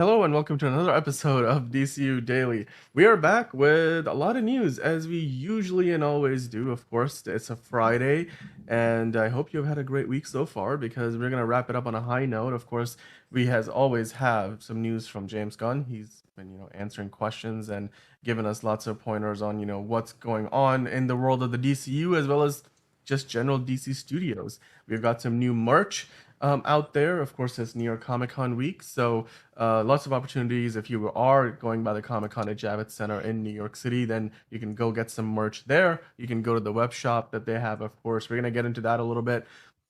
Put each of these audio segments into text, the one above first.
Hello and welcome to another episode of DCU Daily. We are back with a lot of news as we usually and always do. Of course, it's a Friday, and I hope you've had a great week so far because we're gonna wrap it up on a high note. Of course, we as always have some news from James Gunn. He's been, answering questions and giving us lots of pointers on, what's going on in the world of the DCU as well as just general DC studios. We've got some new merch out there. Of course, it's New York Comic Con week, so lots of opportunities. If you are going by the Comic Con at Javits Center in New York City, then you can go get some merch there. You can go to the web shop that they have, of course. We're going to get into that a little bit.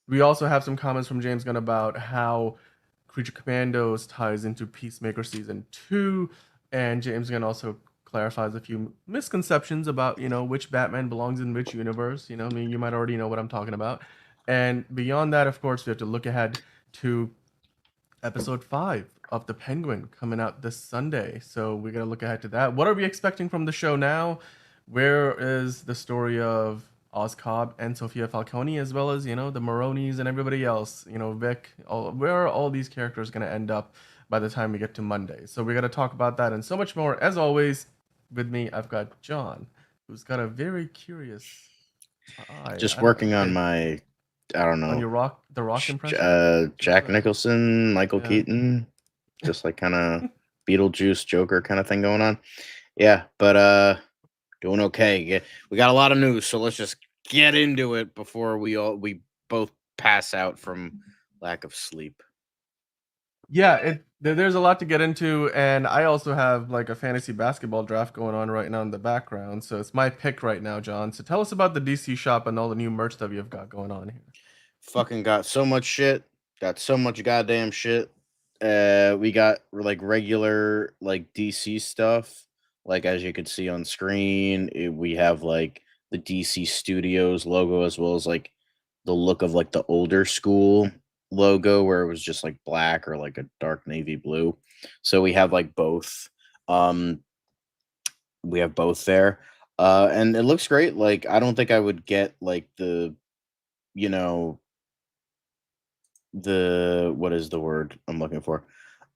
We also have some comments from James Gunn about how Creature Commandos ties into Peacemaker Season 2. And James Gunn also clarifies a few misconceptions about, which Batman belongs in which universe. I mean, you might already know what I'm talking about. And beyond that, of course, we have to look ahead to episode 5 of The Penguin coming out this Sunday. So we got to look ahead to that. What are we expecting from the show now? Where is the story of Oz Cobb and Sophia Falcone, as well as, the Maronis and everybody else, Vic, where are all these characters going to end up by the time we get to Monday? So we got to talk about that and so much more. As always, with me, I've got John, who's got a very curious eye. Just working on my, I don't On know, your the Rock impression. Jack Nicholson, Michael Yeah. Keaton, just like kind of Beetlejuice Joker kind of thing going on. Yeah, but doing okay. We got a lot of news, so let's just get into it before we both pass out from lack of sleep. Yeah, there's a lot to get into, and I also have like a fantasy basketball draft going on right now in the background, so it's my pick right now, John. So tell us about the DC shop and all the new merch that you've got going on here. Fucking got so much shit. Got so much goddamn shit. We got like regular like DC stuff. Like as you could see on screen, we have like the DC Studios logo as well as like the look of like the older school logo where it was just like black or like a dark navy blue. So we have like both. Um we have both there. And it looks great. Like I don't think I would get like you know what is the word I'm looking for?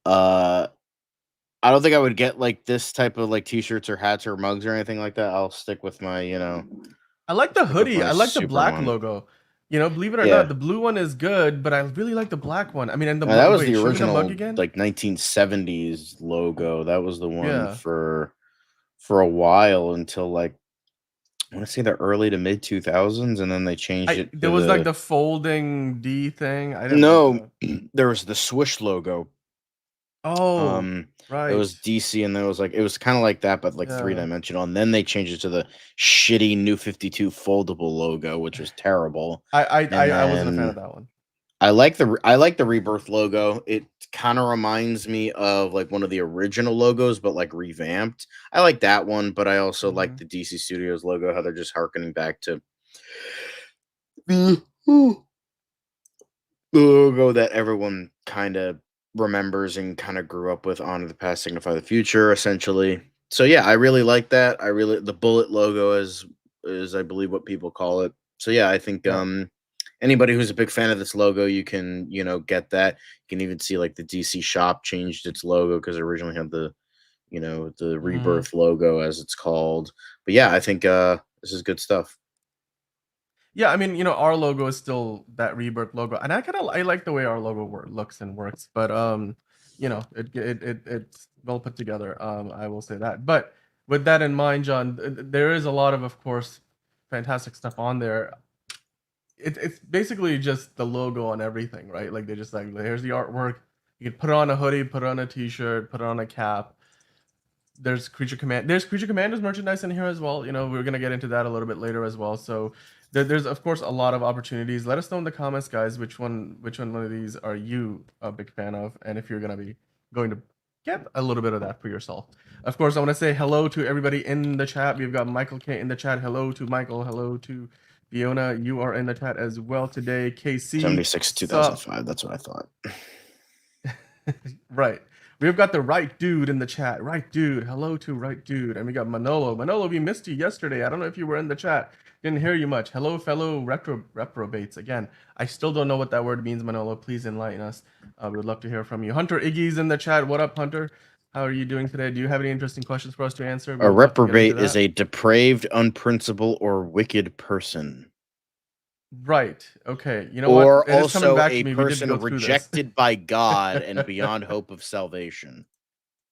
Uh I don't think I would get like this type of like t-shirts or hats or mugs or anything like that. I'll stick with my, I like the stick with hoodie. my I like the black Superman. logo. Believe it or not, Yeah. the blue one is good, but I really like the black one. I mean, and the That mug. was Wait, the show me the mug original again. like 1970s logo. That was the one Yeah, for a while until like I want to say the early to mid 2000s and then they changed it there to was like the the folding D thing. I didn't like no, that. there was the swoosh logo. Oh, Um, it right. was DC, and then it was kind of like that, but like three Yeah. dimensional. And then they changed it to the shitty New 52 foldable logo, which was terrible. And I wasn't a fan of then that one. I like the Rebirth logo. It kind of reminds me of like one of the original logos, but like revamped. I like that one, but I also like Hmm. the DC Studios logo, how they're just harkening back to the logo that everyone kind of remembers and kind of grew up with. Honor the past, signify the future, essentially. So yeah, I really like that. I really the bullet logo is I believe what people call it. So yeah, I think Yeah. anybody who's a big fan of this logo, you can get that. You can even see like the DC shop changed its logo because it originally had the the Hmm. Rebirth logo as it's called. But yeah, I think this is good stuff. Yeah, I mean, our logo is still that Rebirth logo, and I like the way our logo looks and works. But it's well put together. I will say that. But with that in mind, John, there is a lot of course, fantastic stuff on there. It's basically just the logo on everything, right? Like they just like here's the artwork. You can put it on a hoodie, put it on a t-shirt, put it on a cap. There's Creature Commandos merchandise in here as well. We're gonna get into that a little bit later as well. So there's of course a lot of opportunities. Let us know in the comments, guys, which one of these are you a big fan of, and if you're gonna be going to get a little bit of that for yourself. Of course, I want to say hello to everybody in the chat. We've got Michael K in the chat. Hello to Michael. Hello to Fiona. You are in the chat as well today. KC, 76 sup? 2005. That's what I thought. Right. We've got the right dude in the chat. Right dude. Hello to right dude. And we got Manolo. Manolo, we missed you yesterday. I don't know if you were in the chat. Didn't hear you much. Hello, fellow reprobates. Again, I still don't know what that word means, Manolo. Please enlighten us. We would love to hear from you. Hunter Iggy's in the chat. What up, Hunter? How are you doing today? Do you have any interesting questions for us to answer? We A would love to get into reprobate is that. a depraved, unprincipled, or wicked person. Right. Okay. You know what? Or It is coming also back a to me. We did person go through this. rejected by God and beyond hope of salvation.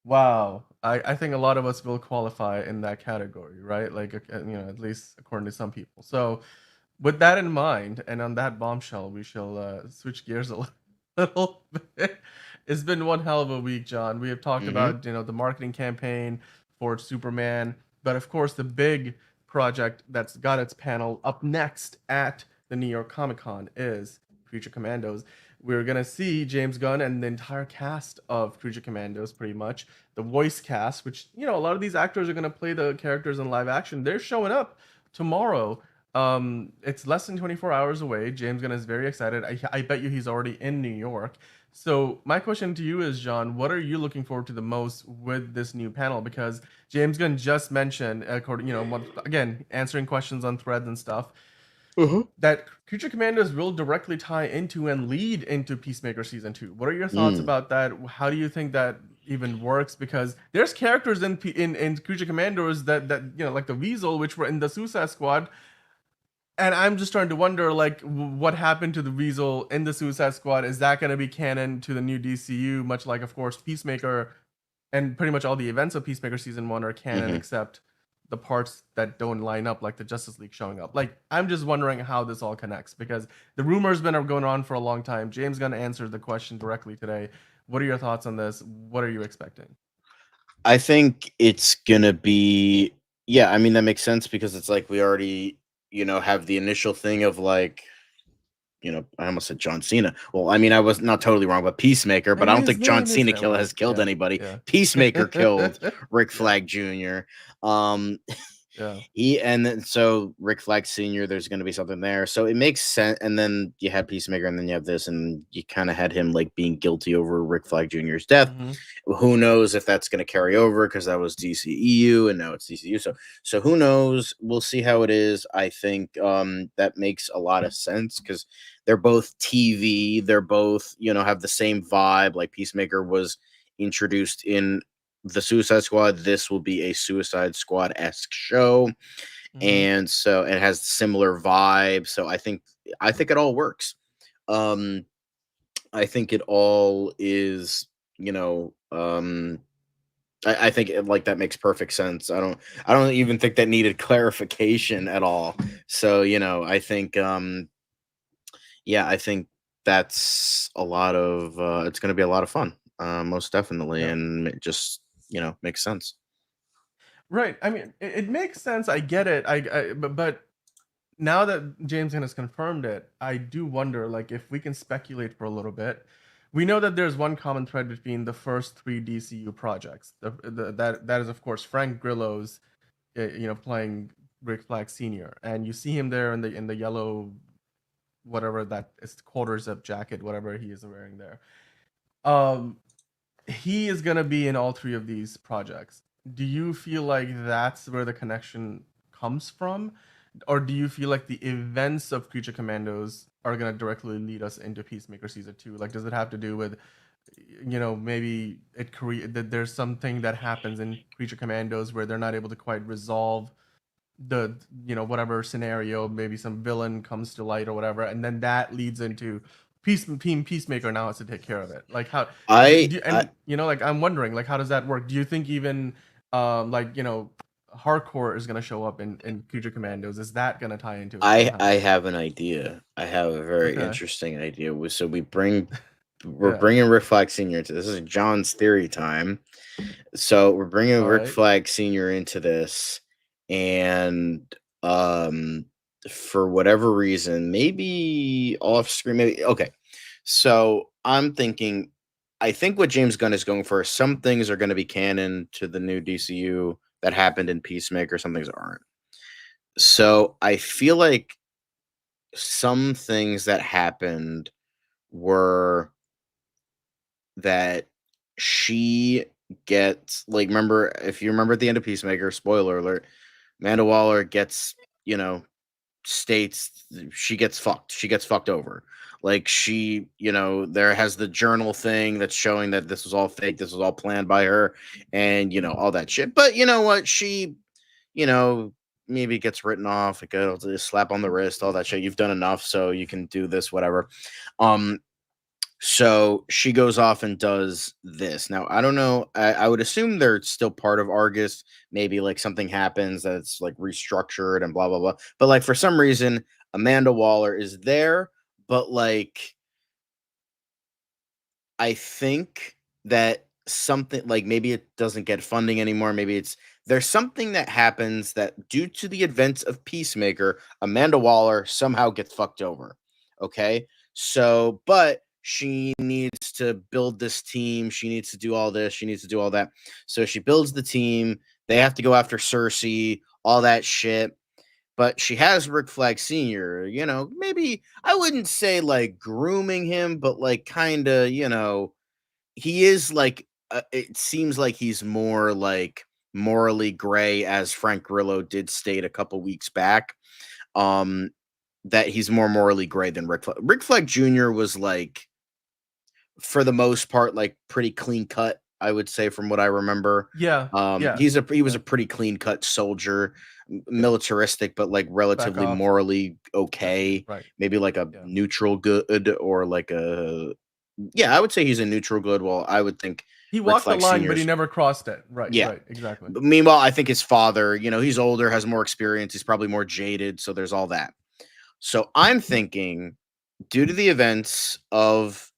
Wow. I think a lot of us will qualify in that category, right? Like, at least according to some people. So, with that in mind, and on that bombshell, we shall switch gears a little bit. It's been one hell of a week, John. We have talked Mm-hmm. about, the marketing campaign for Superman, but of course, the big project that's got its panel up next at the New York Comic Con is Creature Commandos. We're gonna see James Gunn and the entire cast of Creature Commandos, pretty much the voice cast, which a lot of these actors are gonna play the characters in live action. They're showing up tomorrow. It's less than 24 hours away. James Gunn is very excited. I bet you he's already in New York. So my question to you is, John, what are you looking forward to the most with this new panel? Because James Gunn just mentioned, according, again, answering questions on threads and stuff, Uh-huh. that Creature Commandos will directly tie into and lead into Peacemaker season 2. What are your thoughts Mm. about that? How do you think that even works? Because there's characters in Creature Commandos that like the Weasel, which were in the Suicide Squad, and I'm just starting to wonder, like, what happened to the Weasel in the Suicide Squad? Is that going to be canon to the new DCU? Much like, of course, Peacemaker, and pretty much all the events of Peacemaker season 1 are canon, Mm-hmm. except the parts that don't line up, like the Justice League showing up. Like, I'm just wondering how this all connects, because the rumors been going on for a long time. James Gunn answered the question directly today. What are your thoughts on this? What are you expecting? I think it's gonna be, yeah, I mean that makes sense because it's like we already, have the initial thing of like, I almost said John Cena. Well, I mean, I was not totally wrong, but Peacemaker, but I don't His think John name is Cena well, has killed yeah, anybody. yeah, Peacemaker killed Rick yeah, Flag Jr. Um, yeah. and then so Rick Flag Sr., there's going to be something there. So it makes sense. And then you had Peacemaker, and then you have this, and you kind of had him like being guilty over Rick Flag Jr.'s death. Mm-hmm. Who knows if that's going to carry over because that was DCEU and now it's DCU. So who knows? We'll see how it is. I think that makes a lot of sense because they're both TV. They're both have the same vibe. Like Peacemaker was introduced in the Suicide Squad. This will be a Suicide Squad esque show, Mm-hmm. and so it has similar vibe. So I think it all works. Um, I think it all is, you know, I think like that makes perfect sense. I don't even think that needed clarification at all. So, I think yeah, I think that's a lot of it's gonna be a lot of fun. Most definitely. Yeah. And it just, makes sense. Right. I mean, it makes sense. I get it. But now that James Gunn has confirmed it, I do wonder, like, if we can speculate for a little bit. We know that there's one common thread between the first three DCU projects. That is, of course, Frank Grillo's, playing Rick Flag Senior, and you see him there in the yellow, whatever that is, quarter zip jacket, whatever he is wearing there. Um, he is gonna be in all three of these projects. Do you feel like that's where the connection comes from, or do you feel like the events of Creature Commandos are gonna directly lead us into Peacemaker season 2? Like, does it have to do with, maybe that there's something that happens in Creature Commandos where they're not able to quite resolve the whatever scenario, maybe some villain comes to light or whatever, and then that leads into Peacemaker now has to take care of it. Like, how I I like, I'm wondering, like, how does that work? Do you think even like, hardcore is going to show up in Creature Commandos? Is that going to tie into it I somehow? have an idea. I have a very Okay. interesting idea. So we're Yeah. bringing Rick Flag Senior into this. Is John's theory time. So we're bringing All Rick right. Flag Senior into this, and um, for whatever reason, maybe off screen, maybe okay. So I'm thinking, I think what James Gunn is going for, some things are going to be canon to the new DCU that happened in Peacemaker. Some things aren't. So I feel like some things that happened were that she gets like, remember, if you remember at the end of Peacemaker, spoiler alert, Amanda Waller gets, you know, states she gets fucked. She gets fucked over. Like, she, there has the journal thing that's showing that this was all fake, this was all planned by her, and all that shit. But you know what? She, you know, maybe gets written off, like a slap on the wrist, all that shit. You've done enough, so you can do this, whatever. Um, so she goes off and does this. Now, I don't know. I would assume they're still part of Argus. Maybe like something happens that's like restructured and blah, blah, blah. But like for some reason, Amanda Waller is there. But like, I think that something like maybe it doesn't get funding anymore. Maybe there's something that happens that due to the events of Peacemaker, Amanda Waller somehow gets fucked over. Okay. So, but she needs to build this team. She needs to do all this. She needs to do all that. So she builds the team. They have to go after Circe, all that shit. But she has Rick Flag Sr., maybe I wouldn't say like grooming him, but like kind of, he is like, it seems like he's more like morally gray, as Frank Grillo did state a couple weeks back. Um, that he's more morally gray than Rick Flag. Rick Flag Jr. was like, for the most part, like pretty clean cut, I would say, from what I remember. Yeah, yeah, He was yeah, a pretty clean cut soldier, yeah. militaristic, but like Back relatively off. morally Yeah, okay. right. Maybe like a Yeah. neutral good, or like yeah, I would say he's a neutral good. Well, I would think He Rick walked the Flag line, but he Senior's, never crossed it. Right, yeah. right, exactly. But meanwhile, I think his father, he's older, has more experience, he's probably more jaded, so there's all that. So I'm thinking, due to the events of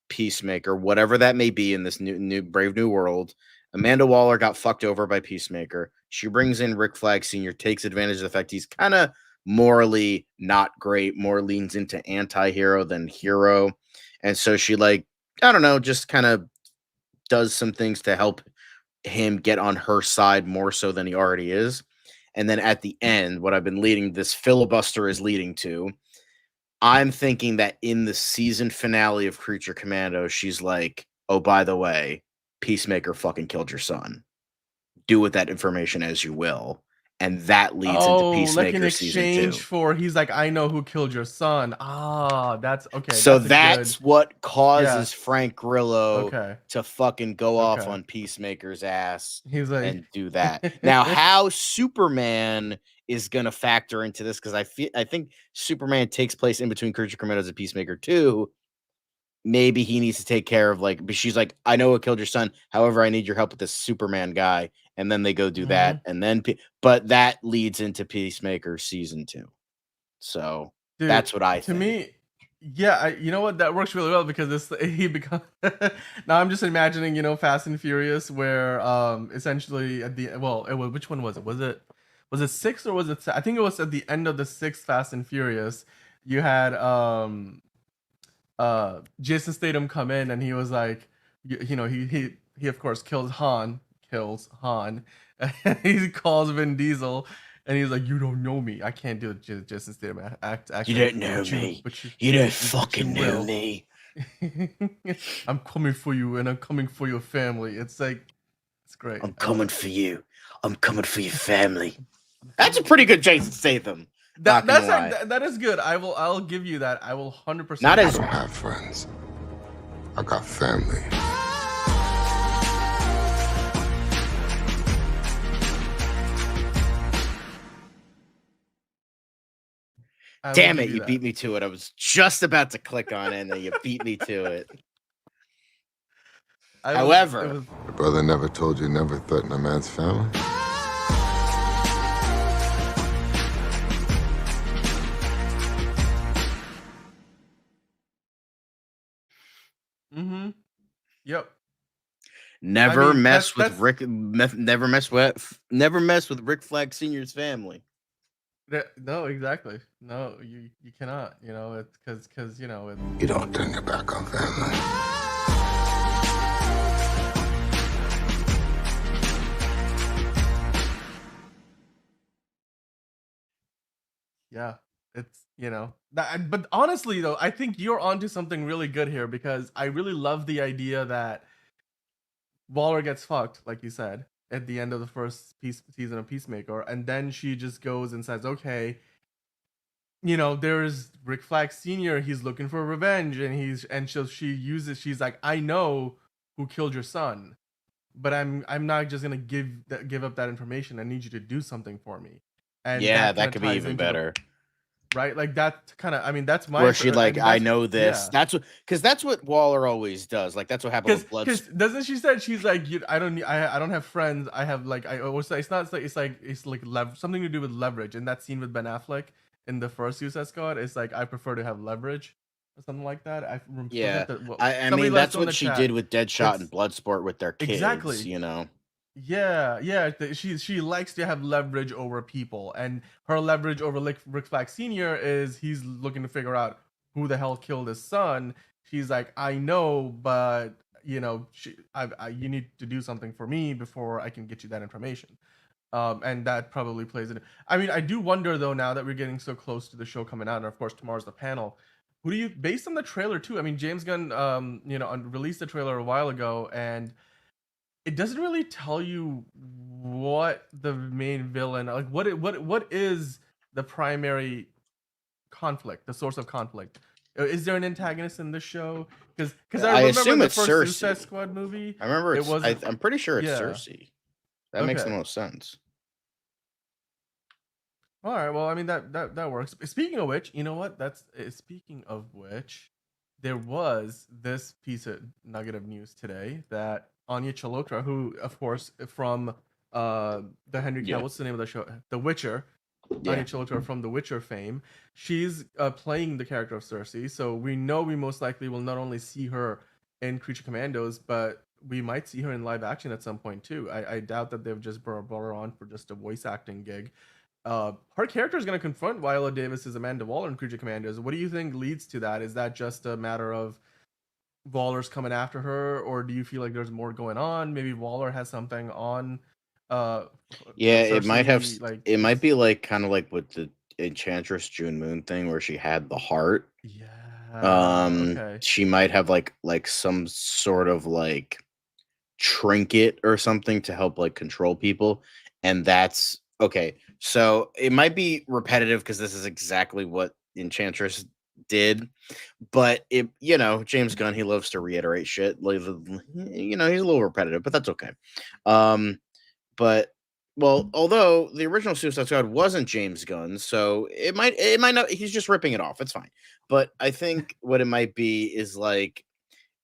Peacemaker, whatever that may be in this new Brave New World, Amanda Waller got fucked over by Peacemaker. She brings in Rick Flag Sr., takes advantage of the fact he's kind of morally not great, more leans into anti-hero than hero. And so she, like, I don't know, just kind of does some things to help him get on her side more so than he already is. And then at the end, what I've been leading this filibuster is leading to, I'm thinking that in the season finale of Creature Commando, she's like, "Oh, by the way, Peacemaker fucking killed your son. Do with that information as you will." And that leads into Oh, like in Peacemaker season exchange 2. for he's like, "I know who killed your son." Ah, that's okay, So that's a good. that's what Yeah, causes Frank Grillo okay, to fucking go off okay. on Peacemaker's ass He's like and do that. Now, how Superman is gonna factor into this, because I think Superman takes place in between Creature Commandos and Peacemaker 2. Maybe he needs to take care of, like, but she's like, "I know what killed your son. However, I need your help with this Superman guy." And then they go do that. Mhm. And then, but that leads into Peacemaker season 2. So Dude, that's what I to think. me, yeah, you know what? That works really well because it's he become. Now I'm just imagining, Fast and Furious, where essentially at the well, which one was it? Was it six or was it? I think it was at the end of the sixth Fast and Furious. You had Jason Statham come in and he was like, he of course kills Han, and he calls Vin Diesel, and he's like, "You don't know me. I can't do Jason Statham You accent, don't know but you, me. but you, You don't but you fucking know will. me. I'm coming for you, and I'm coming for your family." It's like, it's great. I'm I love coming it. for you. I'm coming for your family. I'm That's a coming for pretty your good Jason family. Statham. Not That gonna that's lie. that is good. I'll give you that. I will Not 100% I give as you don't that. have friends. I got family. I will damn give it, you you that. beat me to it. I was just about to click on it and then you beat me to it. It However, was. Your brother never told you never threaten a man's family? Mm-hmm. Yep. I never mean, mess with never mess with Rick Flag Sr.'s family. no, exactly. No, you cannot. It's because it. You don't turn your back on family. Yeah, it's that. But honestly, though, I think you're onto something really good here because I really love the idea that Waller gets fucked, like you said, at the end of the first season of Peacemaker, and then she just goes and says, "Okay, there's Rick Flag Sr. He's looking for revenge, and she's like, I know who killed your son, but I'm not just gonna give up that information. I need you to do something for me." And Yeah, that kind that of could be ties even into better. right, like that kind of. I mean, that's my. Where she like, I know this. Yeah. That's what, because that's what Waller always does. Like that's what happened with Because doesn't she said she's like, I don't need, I don't have friends. I have like, I always say it's not, it's like something to do with leverage. In that scene with Ben Affleck in the first Suicide Squad, it's like, I prefer to have leverage or something like that. I Yeah, forget that. I Somebody mean let us that's know in what the she did chat. with Deadshot and Bloodsport with their kids. Exactly. You know. Yeah. She likes to have leverage over people, and her leverage over Rick Flag Sr. is he's looking to figure out who the hell killed his son. She's like, I know, but you need to do something for me before I can get you that information. And that probably plays in. I mean, I do wonder though, now that we're getting so close to the show coming out, and of course tomorrow's the panel. Who do you, based on the trailer too? I mean, James Gunn, released the trailer a while ago, and it doesn't really tell you what the main villain, like what is the primary conflict, the source of conflict. Is there an antagonist in this show? Because I I remember in assume the it's first Circe. Suicide Squad movie, I remember it it's. wasn't. I'm pretty sure it's Yeah. Circe. That makes the Okay. most sense. All right. Well, I mean that works. Speaking of which, you know what? Speaking of which, there was this piece of nugget of news today that Anya Chalotra, who of course from the Henry Cavill, what's the name of the show? The Witcher. Yeah. Anya Chalotra from The Witcher fame. She's playing the character of Circe, so we know we most likely will not only see her in Creature Commandos, but we might see her in live action at some point too. I doubt that they've just brought her on for just a voice acting gig. Her character is going to confront Viola Davis's Amanda Waller in Creature Commandos. What do you think leads to that? Is that just a matter of Waller's coming after her, or do you feel like there's more going on? Maybe Waller has something on. Yeah, Circe, it might have. like It might be like kind of like with the Enchantress June Moon thing, where she had the heart. Yeah. Okay. She might have like some sort of like trinket or something to help like control people, and that's okay. So it might be repetitive because this is exactly what Enchantress did, but James Gunn, he loves to reiterate shit. Like, he's a little repetitive, but that's okay. But well, although the original Suicide Squad wasn't James Gunn, so it might not. He's just ripping it off. It's fine. But I think what it might be is like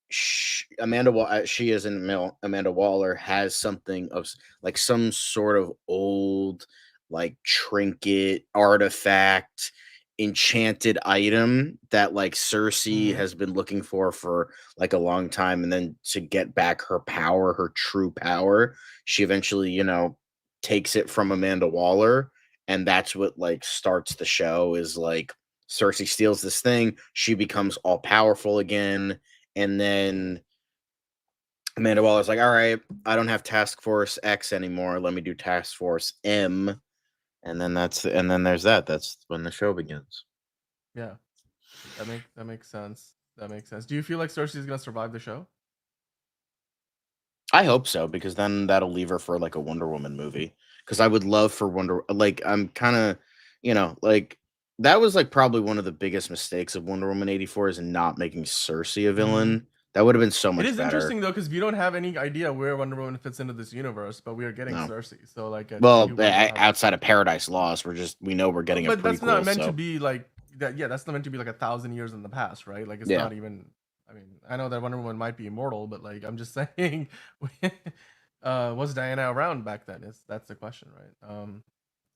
she is in Amanda Waller has something of like some sort of old like trinket artifact enchanted item that like Circe has been looking for like a long time, and then to get back her power, her true power, she eventually takes it from Amanda Waller, and that's what like starts the show. Is like Circe steals this thing, she becomes all powerful again, and then Amanda Waller's like, all right, I don't have Task Force X anymore, let me do Task Force M. And then there's that. That's when the show begins. Yeah, that makes sense. That makes sense. Do you feel like Circe is gonna survive the show? I hope so, because then that'll leave her for like a Wonder Woman movie. Because I would love for I'm kind of, like that was like probably one of the biggest mistakes of Wonder Woman 84 is not making Circe a villain. That would have been so much better. It is better. interesting though, because we don't have any idea where Wonder Woman fits into this universe, but we are getting Circe. So like, outside of Paradise Lost, we know we're getting a prequel. But that's not meant to be like that. Yeah, that's not meant to be like 1,000 years in the past, right? Like it's not even. I mean, I know that Wonder Woman might be immortal, but like I'm just saying, was Diana around back then? That's the question, right?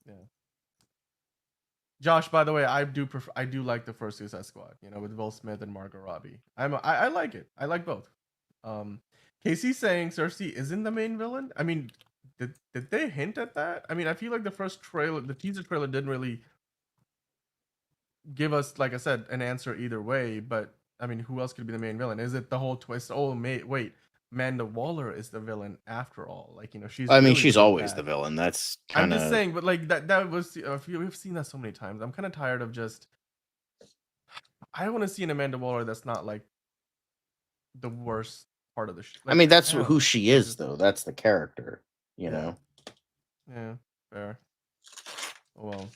Yeah. Josh, by the way, I do like the first Suicide Squad, with Will Smith and Margot Robbie. I like it. I like both. Casey saying Circe isn't the main villain. I mean, did they hint at that? I mean, I feel like the teaser trailer didn't really give us, like I said, an answer either way. But I mean, who else could be the main villain? Is it the whole twist? Oh, wait, Amanda Waller is the villain after all. Like, she's. I mean, she's always the villain. That's kind of. I'm just saying, but like that was. We've seen that so many times. I'm kind of tired of just. I want to see an Amanda Waller that's not like the worst part of the. I mean, that's don't who know. she is, though. That's the character, you know. Yeah, fair. Oh,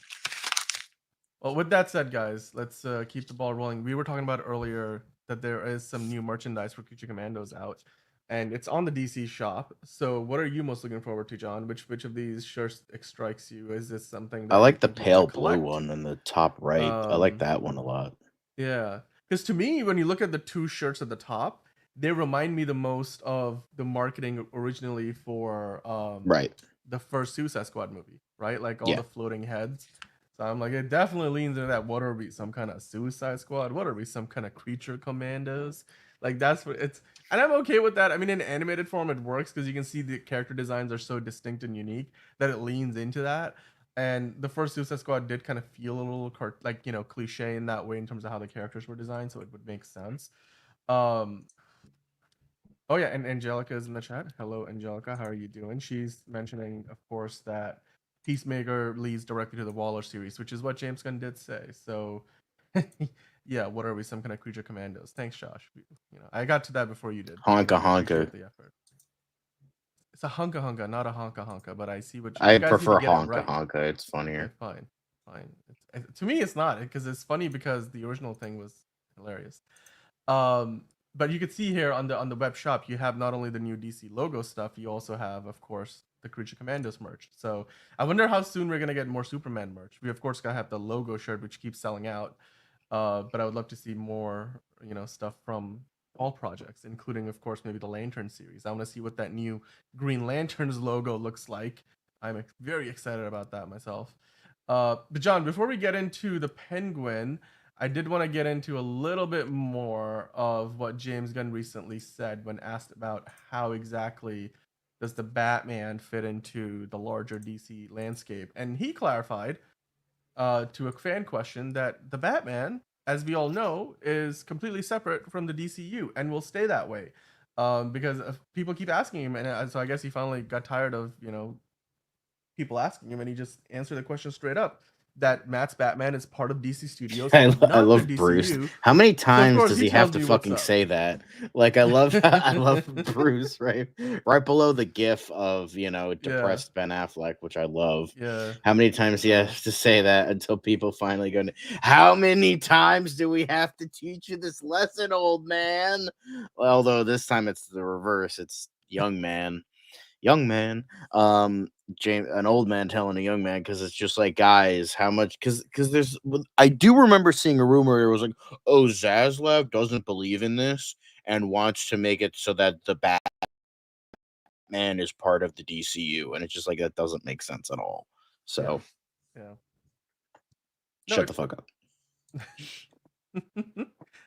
well, with that said, guys, let's keep the ball rolling. We were talking about earlier that there is some new merchandise for Creature Commandos out, and it's on the DC shop. So, what are you most looking forward to, John? Which of these shirts strikes you? Is this something I that like you the think you want to pale blue collect? one in the top right. I like that one a lot. Yeah, because to me, when you look at the two shirts at the top, they remind me the most of the marketing originally for Right. the first Suicide Squad movie, right? Like all Yeah. the floating heads. So I'm like, it definitely leans into that. What are we, some kind of Suicide Squad? What are we, some kind of Creature Commandos? Like that's what it's, and I'm okay with that. I mean, in animated form, it works because you can see the character designs are so distinct and unique that it leans into that. And the first Suicide Squad did kind of feel a little like cliche in that way in terms of how the characters were designed, so it would make sense. Um, Oh yeah, and Angelica is in the chat. Hello, Angelica. How are you doing? She's mentioning, of course, that Peacemaker leads directly to the Waller series, which is what James Gunn did say. So, yeah, what are we? Some kind of Creature Commandos? Thanks, Josh. I got to that before you did. But Honka I honka. appreciate the effort. It's a hunka hunka, not a honka honka. But I see what you I guys need to prefer get it honka right. honka. It's funnier. Okay, fine. To me, it's not because it's funny because the original thing was hilarious. But you could see here on the web shop, you have not only the new DC logo stuff, you also have, of course, the Creature Commandos merch. So I wonder how soon we're gonna get more Superman merch. We of course gotta have the logo shirt, which keeps selling out. But I would love to see more, stuff from all projects, including, of course, maybe the Lantern series. I want to see what that new Green Lantern's logo looks like. I'm very excited about that myself. But John, before we get into the Penguin, I did want to get into a little bit more of what James Gunn recently said when asked about how exactly does the Batman fit into the larger DC landscape. And he clarified to a fan question that the Batman, as we all know, is completely separate from the DCU and will stay that way. Because people keep asking him, and so I guess he finally got tired of people asking him, and he just answered the question straight up that Matt's Batman is part of DC Studios. He is I not love the DCU. Bruce. How many times course, does he he have tells to me what's fucking up. say that? Like I love Bruce, right below the gif of depressed Ben Affleck, which I love. Yeah. How many times he has to say that until people finally go, how many times do we have to teach you this lesson, old man? Well, although this time it's the reverse. It's young man. James, an old man telling a young man, because it's just like, guys, how much, because I do remember seeing a rumor. It was like, oh, Zaslav doesn't believe in this and wants to make it so that the Batman is part of the DCU, and it's just like, that doesn't make sense at all. So shut the fuck up.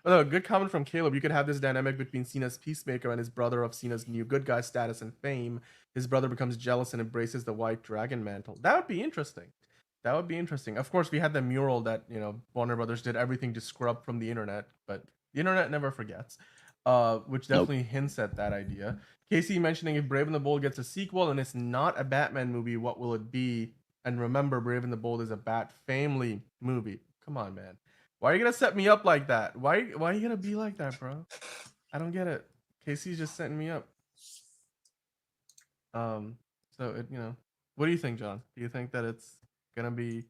No, good comment from Caleb. You could have this dynamic between Cena's Peacemaker and his brother of Cena's new good guy status and fame. His brother becomes jealous and embraces the white dragon mantle. That would be interesting. Of course, we had the mural that Warner Brothers did everything to scrub from the internet, but the internet never forgets. Which definitely hints at that idea. Casey mentioning if Brave and the Bold gets a sequel and it's not a Batman movie, what will it be? And remember, Brave and the Bold is a Bat family movie. Come on, man. Why are you gonna set me up like that? Why are you gonna be like that, bro? I don't get it. Casey's just setting me up. What do you think, John? Do you think that it's gonna be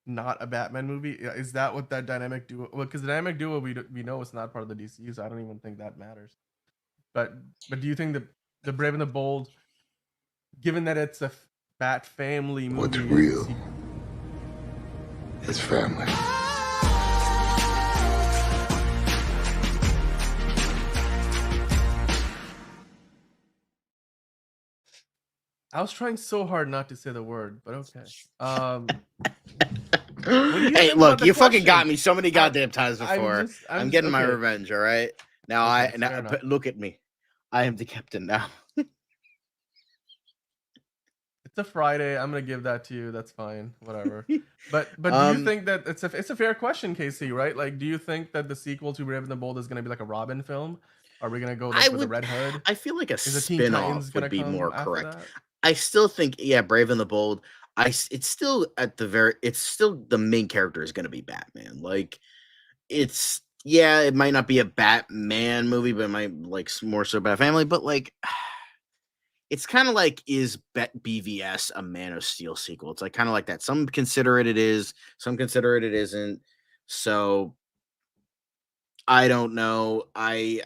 not a Batman movie? Is that what that dynamic duo? Well, because the dynamic duo we know it's not part of the DCU, so I don't even think that matters. But do you think the Brave and the Bold, given that it's a Bat family movie, what's real is family. I was trying so hard not to say the word, but okay. Hey, look, you fucking got me so many goddamn times before. I'm getting my revenge, all right? Now look at me. I am the captain now. It's a Friday. I'm gonna give that to you. That's fine. Whatever. But do you think that it's a fair question, Casey? Right? Like, do you think that the sequel to Brave and the Bold is gonna be like a Robin film? Are we gonna go with a Red Hood? I feel like a Is the Teen Titans spin-off gonna would be come more after correct. that? I still think, Brave and the Bold. It's still the main character is going to be Batman. Like, it's yeah, it might not be a Batman movie, but it might like more so Bat Family. But like, it's kind of like, is BVS a Man of Steel sequel? It's like kind of like that. Some consider it is, some consider it isn't. So I don't know. I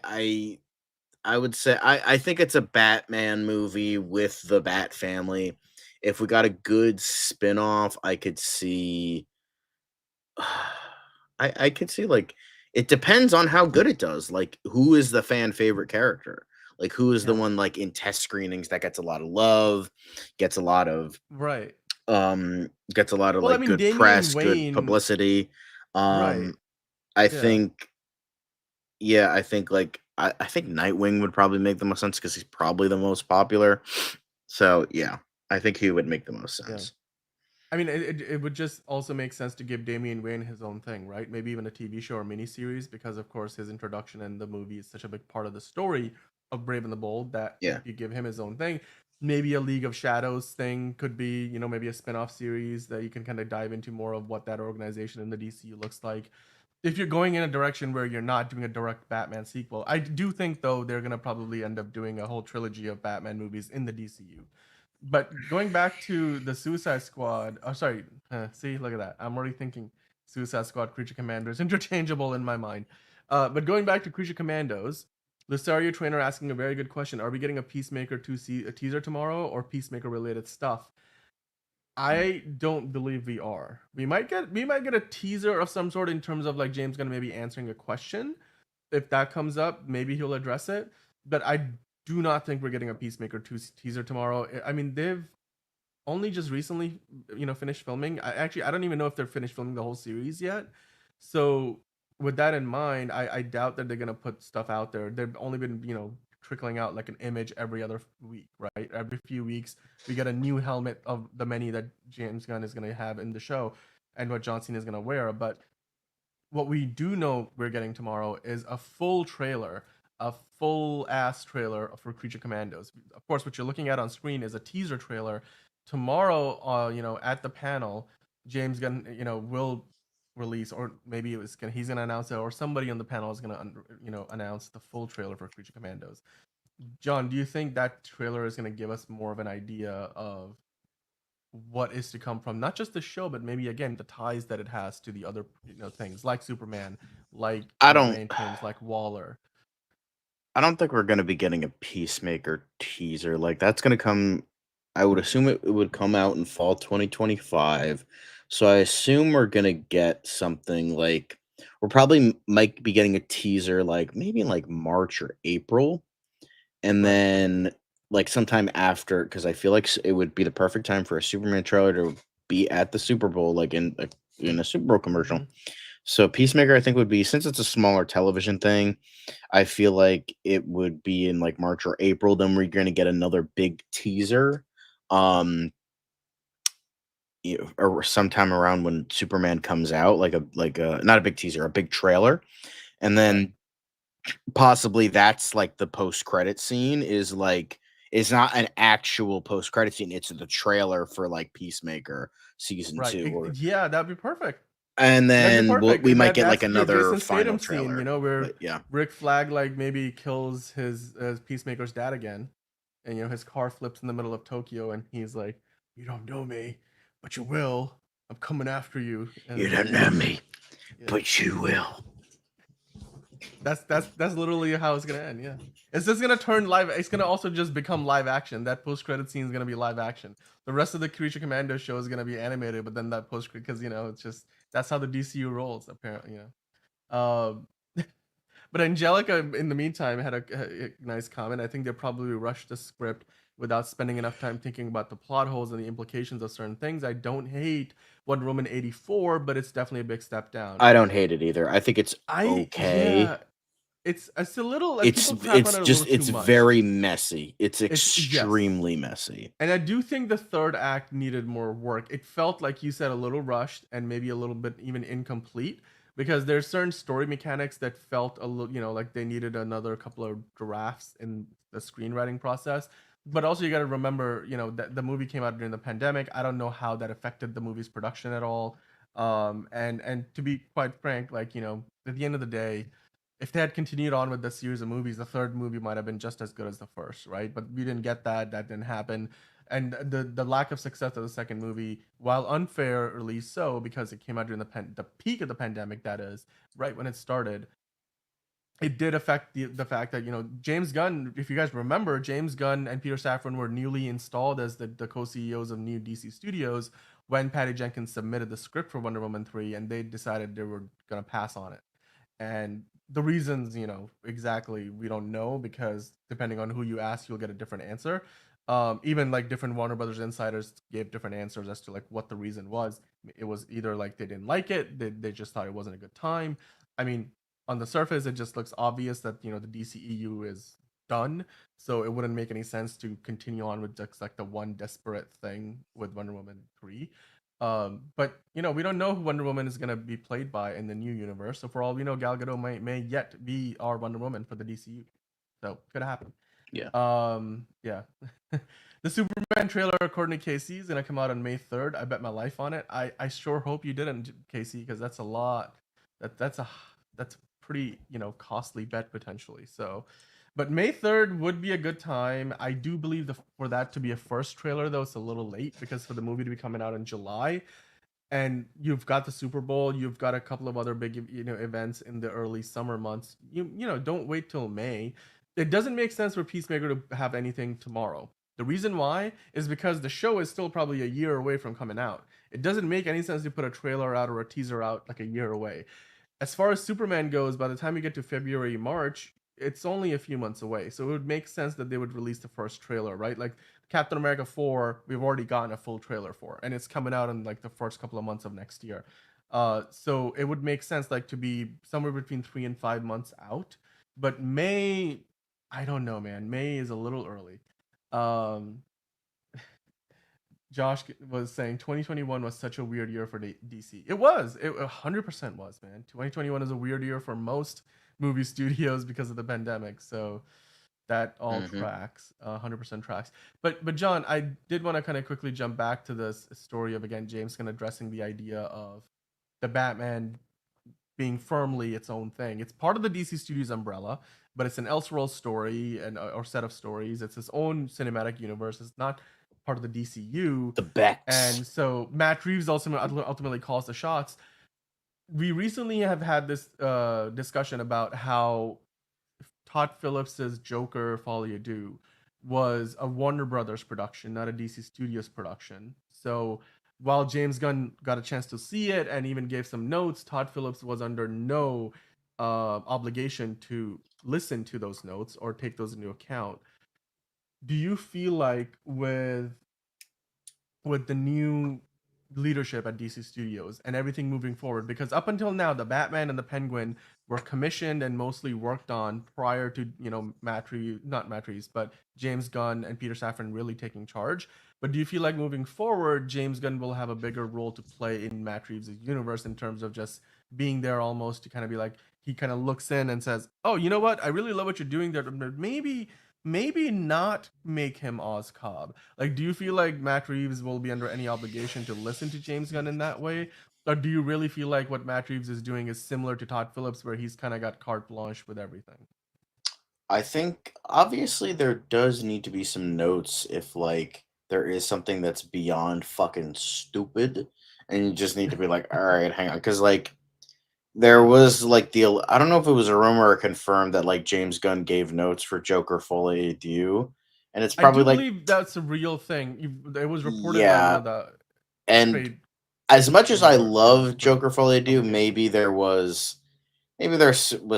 would say I think it's a Batman movie with the Bat family. If we got a good spin-off, I could see I could see like it depends on how good it does. Like who is the fan favorite character? Like who is the Yeah. one like in test screenings that gets a lot of love, gets a lot of Right. gets a lot of Well, I like mean, good Damian press, good Wayne, publicity. right. I Yeah. think yeah, I think like I think Nightwing would probably make the most sense because he's probably the most popular. So yeah, I think he would make the most Yeah. sense. I mean, it would just also make sense to give Damian Wayne his own thing, right? Maybe even a TV show or miniseries, because of course his introduction in the movie is such a big part of the story of Brave and the Bold that Yeah. if you give him his own thing, maybe a League of Shadows thing could be, maybe a spin-off series that you can kind of dive into more of what that organization in the DCU looks like. If you're going in a direction where you're not doing a direct Batman sequel, I do think though they're gonna probably end up doing a whole trilogy of Batman movies in the DCU. But going back to the Suicide Squad, oh sorry, see, look at that. I'm already thinking Suicide Squad, Creature Commandos, interchangeable in my mind. But going back to Creature Commandos, Lusario Trainer asking a very good question: are we getting a Peacemaker 2 a teaser tomorrow or Peacemaker related stuff? I don't believe we are. We might get a teaser of some sort in terms of like James Gunn maybe answering a question. If that comes up, maybe he'll address it. But I do not think we're getting a Peacemaker 2 teaser tomorrow. I mean, they've only just recently, finished filming. I don't even know if they're finished filming the whole series yet. So with that in mind, I doubt that they're gonna put stuff out there. They've only been, trickling out like an image every other week, right? Every few weeks, we get a new helmet of the many that James Gunn is gonna have in the show, and what John Cena is gonna wear. But what we do know we're getting tomorrow is a full trailer, a full ass trailer for Creature Commandos. Of course, what you're looking at on screen is a teaser trailer. Tomorrow, at the panel, James Gunn, will release, or maybe he's gonna announce it, or somebody on the panel is gonna, announce the full trailer for Creature Commandos. John, do you think that trailer is gonna give us more of an idea of what is to come from not just the show, but maybe again the ties that it has to the other things like Superman, like I don't Lanterns, like Waller. I don't think we're gonna be getting a Peacemaker teaser. Like that's gonna come. I would assume it would come out in fall 2025. So I assume we're gonna get something like we're probably might be getting a teaser like maybe in like March or April, and Right. then like sometime after because I feel like it would be the perfect time for a Superman trailer to be at the Super Bowl, like in a Super Bowl commercial. Mm-hmm. So Peacemaker, I think would be since it's a smaller television thing. I feel like it would be in like March or April. Then we're going to get another big teaser, um, or sometime around when Superman comes out, like a not a big teaser, a big trailer, and Right. then possibly that's like the post credit scene is not an actual post credit scene. It's the trailer for like Peacemaker season Right. 2, or Yeah, that'd be perfect. and That'd be then perfect. we might That get like that's your another Jason final Statham scene, trailer. where But yeah, Rick Flag like maybe kills his Peacemaker's dad again, and his car flips in the middle of Tokyo, and he's like, "You don't know me, but you will. I'm coming after you." you And don't know me, yeah. but you will. That's literally how it's gonna end. Yeah, it's just gonna turn live. It's gonna also just become live action. That post credit scene is gonna be live action. The rest of the Creature Commando show is gonna be animated, but then that post because it's just that's how the DCU rolls apparently. Um, but Angelica, in the meantime, had a nice comment. I think they probably rushed the script without spending enough time thinking about the plot holes and the implications of certain things. I don't hate Wonder Woman 84, but it's definitely a big step down. I don't hate it either. I think it's okay. Yeah, it's a little like people crap on it a little too It's much. very messy. It's Yes, extremely messy. and I do think the third act needed more work. It felt like you said a little rushed and maybe a little bit even incomplete because there's certain story mechanics that felt a little, like they needed another couple of drafts in the screenwriting process. But also you got to remember, that the movie came out during the pandemic. I don't know how that affected the movie's production at all. And to be quite frank, like, at the end of the day, if they had continued on with the series of movies, the third movie might have been just as good as the first, right? But we didn't get that. That didn't happen. And the lack of success of the second movie, while unfairly so, because it came out during the peak of the pandemic, that is, right when it started, it did affect the fact that, James Gunn, if you guys remember, James Gunn and Peter Safran were newly installed as the co-CEOs of new DC Studios when Patty Jenkins submitted the script for Wonder Woman 3, and they decided they were going to pass on it. And the reasons, exactly, we don't know, because depending on who you ask, you'll get a different answer. Even like different Warner Brothers insiders gave different answers as to like what the reason was. It was either like they didn't like it, they just thought it wasn't a good time. I mean, on the surface, it just looks obvious that the DCEU is done, so it wouldn't make any sense to continue on with just like the one desperate thing with Wonder Woman 3. But we don't know who Wonder Woman is gonna be played by in the new universe. So for all we know, Gal Gadot may yet be our Wonder Woman for the DCU. So could happen. Yeah. Yeah. The Superman trailer, according to KC, is gonna come out on May 3rd. I bet my life on it. I sure hope you didn't, KC, because that's a lot. That's a pretty costly bet potentially. So, but May 3rd would be a good time. I do believe for that to be a first trailer, though, it's a little late, because for the movie to be coming out in July, and you've got the Super Bowl, you've got a couple of other big events in the early summer months. Don't wait till May. It doesn't make sense for Peacemaker to have anything tomorrow. The reason why is because the show is still probably a year away from coming out. It doesn't make any sense to put a trailer out or a teaser out like a year away. As far as Superman goes, by the time you get to February, March, it's only a few months away. So it would make sense that they would release the first trailer, right? Like Captain America 4, we've already gotten a full trailer for, and it's coming out in like the first couple of months of next year. So it would make sense like to be somewhere between 3 and 5 months out. But May, I don't know, man. May is a little early. Josh was saying 2021 was such a weird year for DC. It was. It 100% was, man. 2021 is a weird year for most movie studios because of the pandemic. So that all tracks, 100% tracks. But John, I did want to kind of quickly jump back to this story of, again, James kind of addressing the idea of the Batman being firmly its own thing. It's part of the DC Studios umbrella, but it's an Elseworld story or set of stories. It's its own cinematic universe. It's not part of the DCU. The Bex. And so Matt Reeves ultimately calls the shots. We recently have had this discussion about how Todd Phillips's Joker Folie à Deux was a Warner Brothers production, not a DC Studios production. So while James Gunn got a chance to see it and even gave some notes, Todd Phillips was under no obligation to listen to those notes or take those into account. Do you feel like with the new leadership at DC Studios and everything moving forward, because up until now the Batman and the Penguin were commissioned and mostly worked on prior to not Matt Reeves, but James Gunn and Peter Safran really taking charge. But do you feel like moving forward James Gunn will have a bigger role to play in Matt Reeves' universe in terms of just being there almost to kind of be like, he kind of looks in and says, oh, you know what, I really love what you're doing there, but maybe not make him Oz Cobb? Like, do you feel like Matt Reeves will be under any obligation to listen to James Gunn in that way? Or do you really feel like what Matt Reeves is doing is similar to Todd Phillips, where he's kind of got carte blanche with everything? I think obviously there does need to be some notes if like there is something that's beyond fucking stupid, and you just need to be like, all right, hang on, because like there was like I don't know if it was a rumor or confirmed that like James Gunn gave notes for Joker Folie à Deux, and it's I probably do like, believe that's a real thing. It was reported by one yeah, of the and trade as much as I report, love Joker Folie à Deux, publications. maybe there was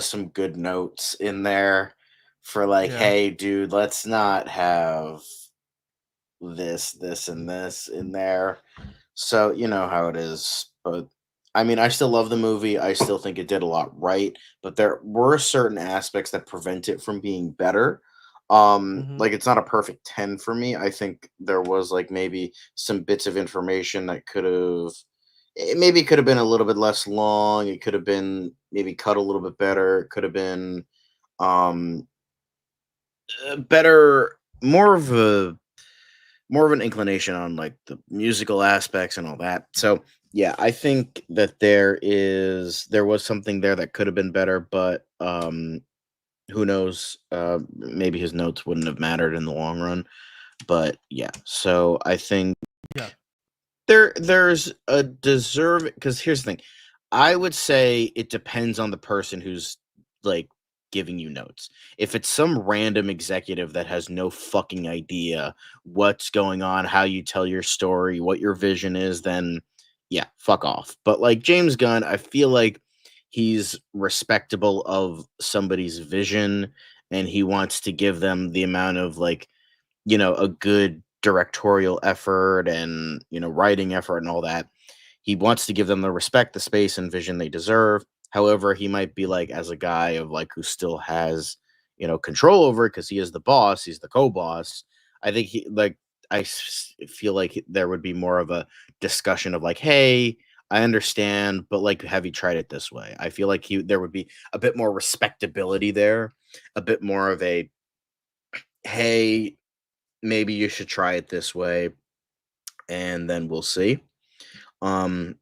some good notes in there for like, Yeah. hey, dude, let's not have this, and this in there. So you know how it is. But I mean, I still love the movie. I still think it did a lot right, but there were certain aspects that prevent it from being better. Mm-hmm. Like it's not a perfect 10 for me. I think there was like maybe some bits of information that could have been a little bit less long. It could have been maybe cut a little bit better. It could have been um better, more of a more of an inclination on like the musical aspects and all that. So yeah, I think that there was something there that could have been better, but who knows? Maybe his notes wouldn't have mattered in the long run. But yeah, so I think Yeah. there's a deserve, because here's the thing. I would say it depends on the person who's like giving you notes. If it's some random executive that has no fucking idea what's going on, how you tell your story, what your vision is, then yeah, fuck off. But like James Gunn, I feel like he's respectable of somebody's vision, and he wants to give them the amount of like, a good directorial effort and, writing effort and all that. He wants to give them the respect, the space, and vision they deserve. However, he might be like, as a guy of like who still has, control over it because he is the boss, he's the co-boss. I think feel like there would be more of a discussion of like, hey, I understand, but like, have you tried it this way? I feel like there would be a bit more respectability there, a bit more of a, hey, maybe you should try it this way, and then we'll see. Um,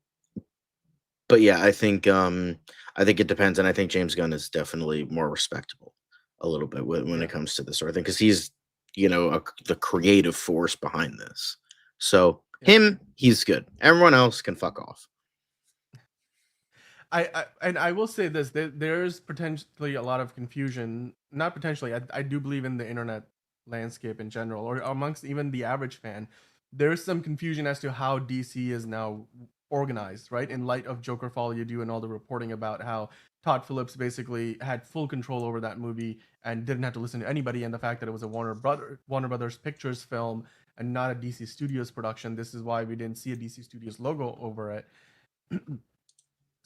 but yeah, I think it depends, and I think James Gunn is definitely more respectable a little bit when Yeah. it comes to this sort of thing, because he's the creative force behind this. So Yeah. he's good. Everyone else can fuck off. And I will say this: there's potentially a lot of confusion. Not potentially. I do believe in the internet landscape in general, or amongst even the average fan. There's some confusion as to how DC is now organized, right? In light of Joker Fall You Do and all the reporting about how Todd Phillips basically had full control over that movie and didn't have to listen to anybody, and the fact that it was a Warner Brothers Pictures film and not a DC Studios production. This is why we didn't see a DC Studios logo over it.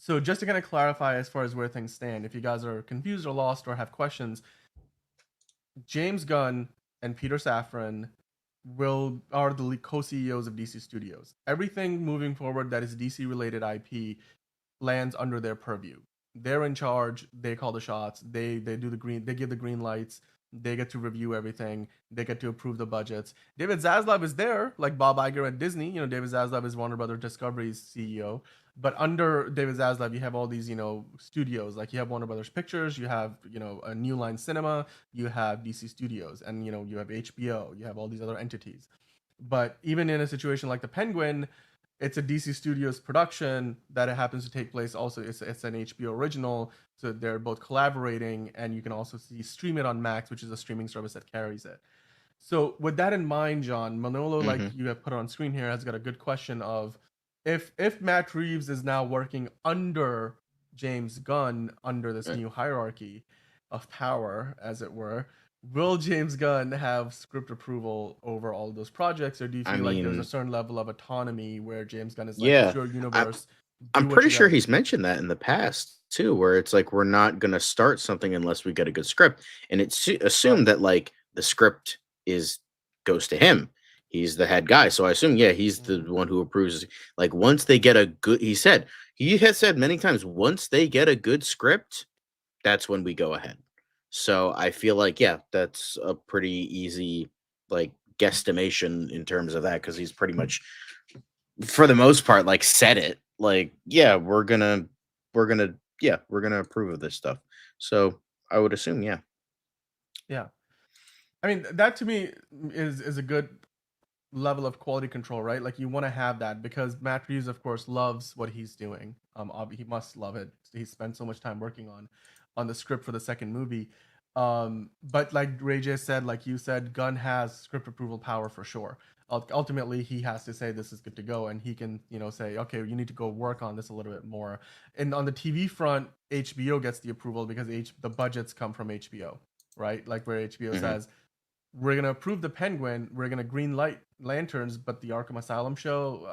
So just to kind of clarify as far as where things stand, if you guys are confused or lost or have questions, James Gunn and Peter Safran are the co-CEOs of DC Studios. Everything moving forward that is DC related IP lands under their purview. They're in charge. They call the shots. They do the green. They give the green lights. They get to review everything. They get to approve the budgets. David Zaslav is there, like Bob Iger at Disney. David Zaslav is Warner Brothers Discovery's CEO. But under David Zaslav, you have all these, studios. Like you have Warner Brothers Pictures, you have, a New Line Cinema, you have DC Studios, and you have HBO. You have all these other entities. But even in a situation like the Penguin, it's a DC Studios production that it happens to take place. Also, it's an HBO original, so they're both collaborating, and you can also stream it on Max, which is a streaming service that carries it. So, with that in mind, John Manolo, like Mhm. you have put on screen here, has got a good question of if Matt Reeves is now working under James Gunn under this Right. new hierarchy of power, as it were, will James Gunn have script approval over all of those projects, or do you I feel like there's a mean, certain level of autonomy where James Gunn is like, it's yeah, your I'm universe, do I'm what pretty you got sure to do? he's mentioned that in the past too, where it's like we're not gonna start something unless we get a good script, and it's Right. assumed that like the script is goes to him. He's the head guy, so I assume he's the Mhm. one who approves. Like once they get a good, he has said many times, once they get a good script, that's when we go ahead. So I feel like that's a pretty easy like guesstimation in terms of that, because he's pretty much for the most part like said it like we're gonna approve of this stuff. So I would assume Yeah. I mean, that to me is a good level of quality control, right? Like you want to have that because Matt Reeves, of course, loves what he's doing. He must love it. He spent so much time working on the script for the second movie. But like Ray J said, like you said, Gunn has script approval power for sure. Ultimately, he has to say this is good to go, and he can, say, okay, you need to go work on this a little bit more. And on the TV front, HBO gets the approval because the budgets come from HBO, right? Like where HBO hmm says, we're gonna approve the Penguin, we're gonna green light Lanterns, but the Arkham Asylum show,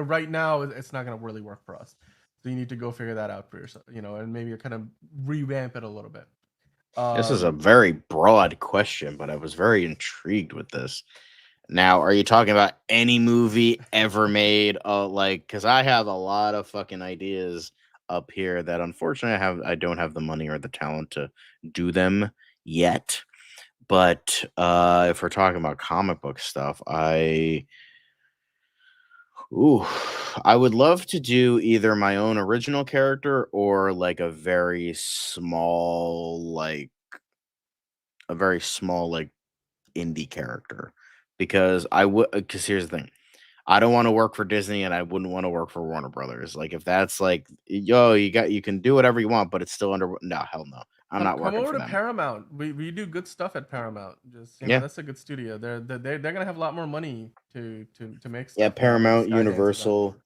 right now, it's not gonna really work for us. So you need to go figure that out for yourself, and maybe kind of revamp it a little bit. this is a Um, very broad question, but I was very intrigued with this. Now, are you talking about any movie ever made? Like, because I have a lot of fucking ideas up here that unfortunately I don't have the money or the talent to do them yet. But if we're talking about comic book stuff, ooh, I would love to do either my own original character or like a very small like indie character, because because here's the thing. I don't want to work for Disney and I wouldn't want to work for Warner Brothers. Like if that's like, yo, you can do whatever you want, but it's still under, no, hell no. I'm not Come working over for to them. Paramount. We do good stuff at Paramount. Just Yeah. that's a good studio. They're gonna have a lot more money to make Yeah, stuff now that Paramount, Skydance is on Universal, board.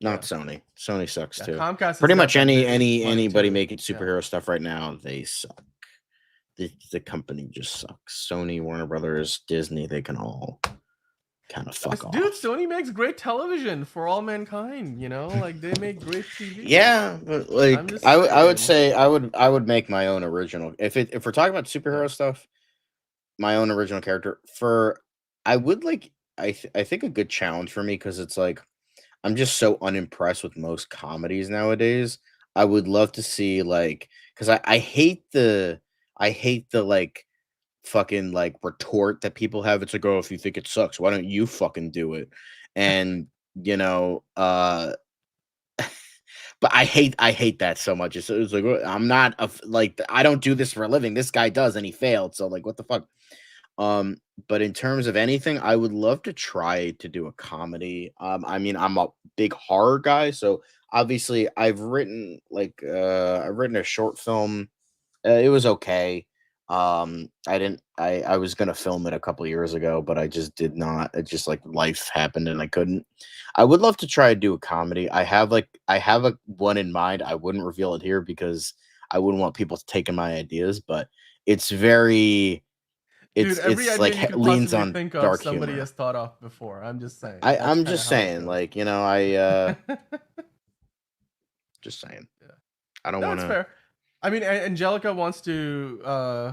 not Yeah, Sony. Sony sucks yeah. too. Comcast has Pretty got much that big money anybody too. making Yeah. superhero stuff right now, they suck. The company just sucks. Sony, Warner Brothers, Disney, they can all kind of fuck Dude, off. Sony makes great television for all mankind. You know, like they make great TV. Yeah, but like I'm just I would saying. say I would make my own original. If we're talking about superhero Yeah. stuff, my own original character for I would like I think a good challenge for me, because it's like I'm just so unimpressed with most comedies nowadays. I would love to see like, because I hate the like fucking like retort that people have. It's like, oh, if you think it sucks, why don't you fucking do it? And you know, but I hate that so much. It's like, I'm not like, I don't do this for a living. This guy does, and he failed. So like, what the fuck? Um, but in terms of anything, I would love to try to do a comedy. I mean, I'm a big horror guy, so obviously I've written a short film. It was okay. I didn't. I was gonna film it a couple years ago, but I just did not. It just like life happened and I couldn't. I would love to try to do a comedy. I have a one in mind. I wouldn't reveal it here because I wouldn't want people taking my ideas, but it's very Dude, every it's idea like you could leans possibly on think of, dark somebody humor. has thought of before. I'm just saying. That's I'm kind of just how it saying, goes. like, I just saying. Yeah. I don't No, want it's to. fair. I mean, Angelica wants to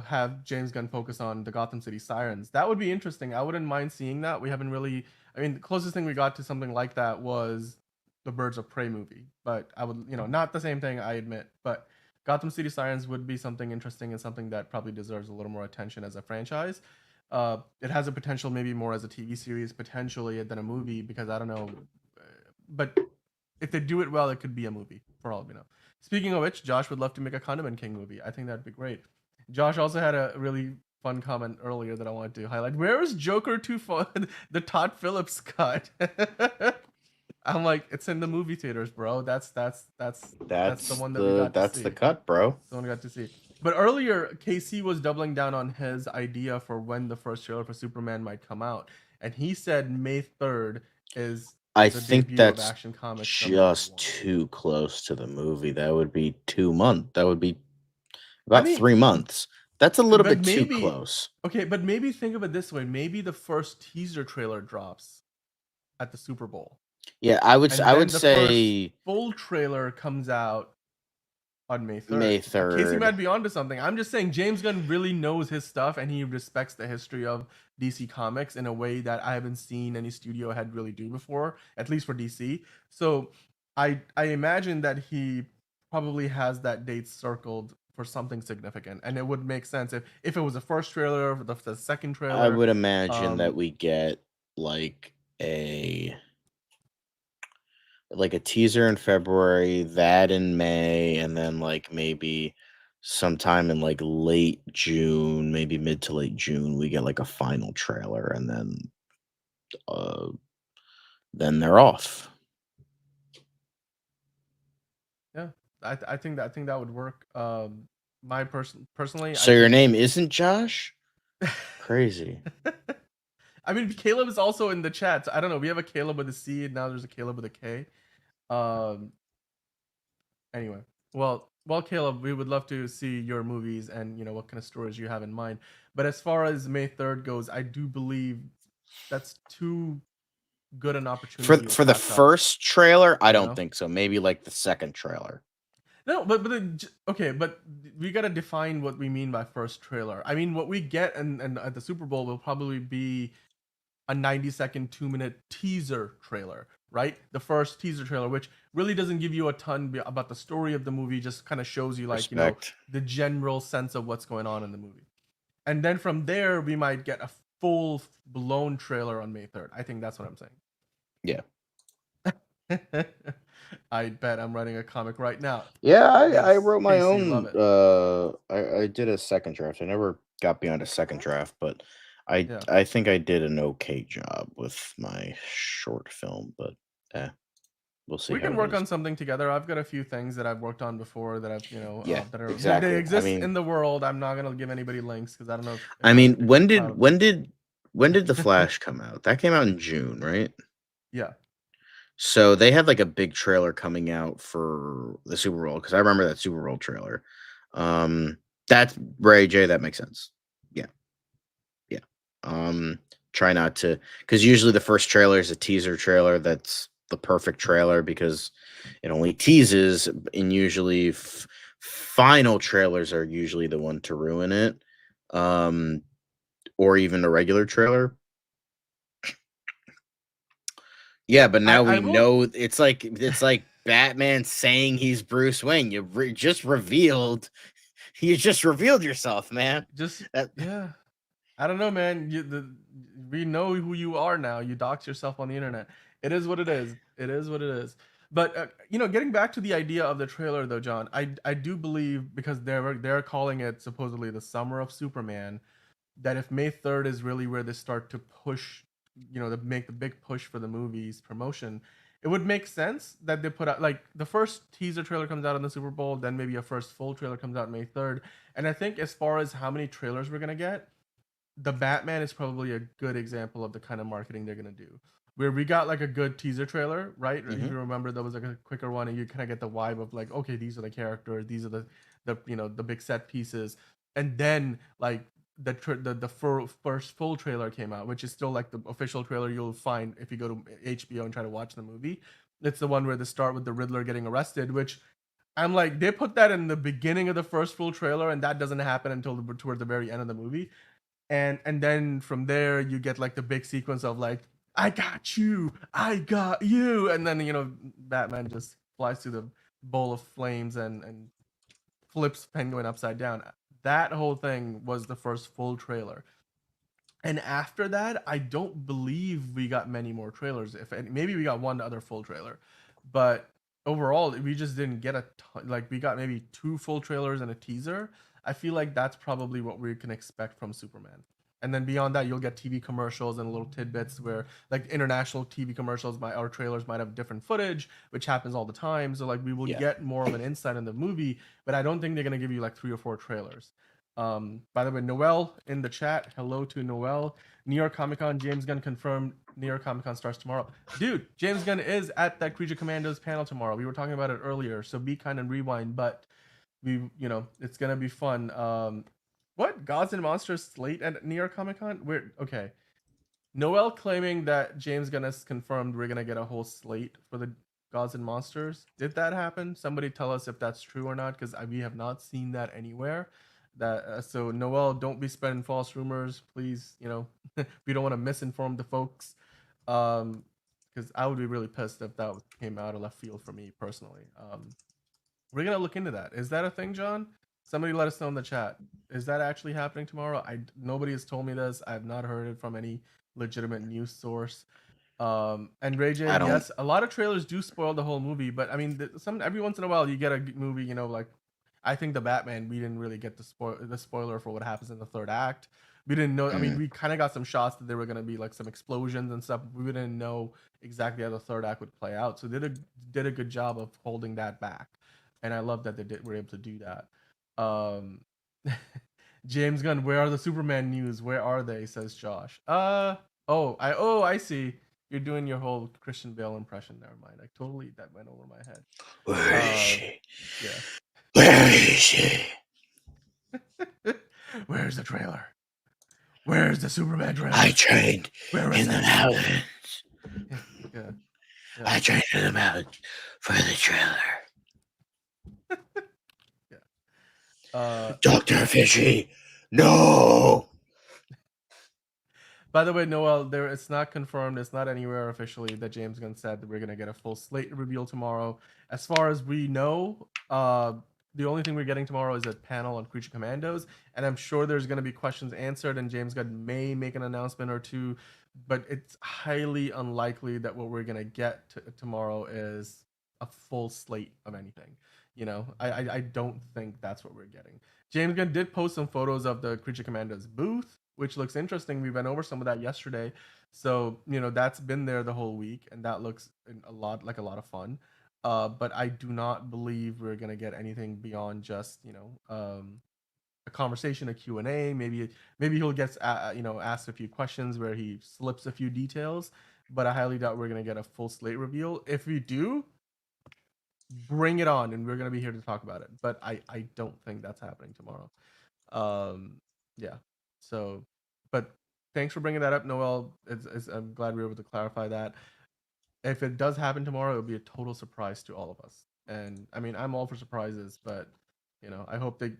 have James Gunn focus on the Gotham City Sirens. That would be interesting. I wouldn't mind seeing that. We haven't really. I mean, the closest thing we got to something like that was the Birds of Prey movie. But I would, not the same thing, I admit. But Gotham City Sirens would be something interesting and something that probably deserves a little more attention as a franchise. It has a potential maybe more as a TV series potentially than a movie, because I don't know. But if they do it well, it could be a movie for all we know. Speaking of which, Josh would love to make a Condiment King movie. I think that'd be great. Josh also had a really fun comment earlier that I wanted to highlight. Where is Joker 2 the Todd Phillips cut? I'm like, it's in the movie theaters, bro. That's the one that we got to see. The cut, bro. The one we got to see. But earlier, KC was doubling down on his idea for when the first trailer for Superman might come out, and he said May 3rd is I the think debut of that's Action Comics just #1. too close to the movie. That would be 2 months. That would be I about mean, 3 months. That's a little but bit too maybe close. okay, but maybe think of it this way. Maybe the first teaser trailer drops at the Super Bowl, Yeah, and I would then the first say full trailer comes out on May 3rd. May Casey 3rd. might be onto something. I'm just saying James Gunn really knows his stuff, and he respects the history of DC Comics in a way that I haven't seen any studio head really do before, at least for DC. So I imagine that he probably has that date circled for something significant, and it would make sense if it was the first trailer, the second trailer. I would imagine that we get like a teaser in February, that in May, and then like maybe sometime in like late June, maybe mid to late June, we get like a final trailer, and uh then they're off. Yeah, I think that would work. My personally, So your name isn't Josh? Crazy. I mean, Caleb is also in the chat. So I don't know. We have a Caleb with a C, and now there's a Caleb with a K. Anyway, well, Caleb, we would love to see your movies and what kind of stories you have in mind. But as far as May 3rd goes, I do believe that's too good an opportunity For the pass up, first trailer, I you don't know? think so. Maybe like the second trailer. No, but okay, but we gotta define what we mean by first trailer. I mean, what we get and at the Super Bowl will probably be a 90-second, 2-minute teaser trailer, right? The first teaser trailer, which really doesn't give you a ton about the story of the movie, just kind of shows you like Respect. the general sense of what's going on in the movie. and then from there we might get a full blown trailer on May 3rd. I think that's what I'm saying. Yeah. I bet I'm writing a comic right now. Yeah, I Yes, wrote my Casey, love own. it. I did a second draft. I never got beyond a second draft, but Yeah. I think I did an okay job with my short film. But we'll see. We how can it work is. on something together. I've got a few things that I've worked on before that I've, Yeah, that are exactly. they I exist mean- in the world. I'm not gonna give anybody links because I don't know. If I mean, if when it's did the Flash come out? That came out in June, right? Yeah. So they had like a big trailer coming out for the Super Bowl because I remember that Super Bowl trailer. That's Ray J. That makes sense. Yeah, yeah. Try not to, because usually the first trailer is a teaser trailer. That's the perfect trailer because it only teases, and usually final trailers are usually the one to ruin it. Or even a regular trailer. Yeah, but now I we will know it's like Batman saying he's Bruce Wayne. Just revealed, you just revealed yourself, man. just That yeah. I don't know, man. We know who you are now. You dox yourself on the internet. It is what it is. It is what it is. But getting back to the idea of the trailer, though, John, I do believe because they're calling it supposedly the summer of Superman, that if May 3rd is really where they start to push, to make the big push for the movie's promotion, it would make sense that they put out like the first teaser trailer comes out on the Super Bowl, then maybe a first full trailer comes out May 3rd. And I think as far as how many trailers we're gonna get, the Batman is probably a good example of the kind of marketing they're gonna do. Where we got like a good teaser trailer, right? If you remember, there was like a quicker one, and you kind of get the vibe of like, okay, these are the characters, these are the big set pieces, and then like the first full trailer came out, which is still like the official trailer you'll find if you go to HBO and try to watch the movie. It's the one where they start with the Riddler getting arrested, which I'm like, they put that in the beginning of the first full trailer, and that doesn't happen until toward the very end of the movie. And then from there you get like the big sequence of like, I got you, I got you, and then Batman just flies through the bowl of flames and flips Penguin upside down. That whole thing was the first full trailer. And after that, I don't believe we got many more trailers. If any, maybe we got one other full trailer, but overall, we just didn't get a ton. Like we got maybe 2 full trailers and a teaser. I feel like that's probably what we can expect from Superman. And then beyond that, you'll get TV commercials and little tidbits where like international TV commercials or trailers might have different footage, which happens all the time. So like we will get more of an insight in the movie, but I don't think they're gonna give you like 3 or 4 trailers. By the way, Noel in the chat. Hello to Noel. New York Comic Con. James Gunn confirmed New York Comic Con starts tomorrow. Dude, James Gunn is at that Creature Commandos panel tomorrow. We were talking about it earlier, so be kind and rewind. But it's gonna be fun. What Gods and Monsters slate at New York Comic Con? We're okay. Noel claiming that James Gunn has confirmed we're gonna get a whole slate for the Gods and Monsters. Did that happen? Somebody tell us if that's true or not, because we have not seen that anywhere. That so Noel, don't be spreading false rumors, please. We don't want to misinform the folks, because I would be really pissed if that came out of left field for me personally. We're gonna look into that. Is that a thing, John? Somebody let us know in the chat. Is that actually happening tomorrow? Nobody has told me this. I have not heard it from any legitimate news source. And Ray J, yes, a lot of trailers do spoil the whole movie, but I mean, every once in a while you get a movie, like I think the Batman, we didn't really get the spoiler for what happens in the third act. We didn't know. I mean, we kind of got some shots that there were gonna be like some explosions and stuff. We didn't know exactly how the third act would play out. So they did a good job of holding that back, and I love that were able to do that. James Gunn, where are the Superman news? Where are they? Says Josh. I see. You're doing your whole Christian Bale impression. Never mind. That went over my head. Where is she? Yeah. Where is she? Where's the trailer? Where's the Superman trailer? I trained in the mountains. Yeah. I trained in the mountains for the trailer. Dr. Fishy, no. By the way, Noel, it's not confirmed. It's not anywhere officially that James Gunn said that we're gonna get a full slate reveal tomorrow. As far as we know, the only thing we're getting tomorrow is a panel on Creature Commandos, and I'm sure there's going to be questions answered, and James Gunn may make an announcement or two, but it's highly unlikely that what we're going to get tomorrow is a full slate of anything. I don't think that's what we're getting. James Gunn did post some photos of the Creature Commandos booth, which looks interesting. We went over some of that yesterday. So, that's been there the whole week, and that looks a lot of fun. But I do not believe we're gonna get anything beyond just a conversation, a Q&A. Maybe he'll get asked a few questions where he slips a few details. But I highly doubt we're gonna get a full slate reveal. If we do, bring it on, and we're gonna be here to talk about it. But I don't think that's happening tomorrow. Yeah. So, but thanks for bringing that up, Noel. I'm glad we were able to clarify that. If it does happen tomorrow, it'll be a total surprise to all of us. And I mean, I'm all for surprises, but I hope they,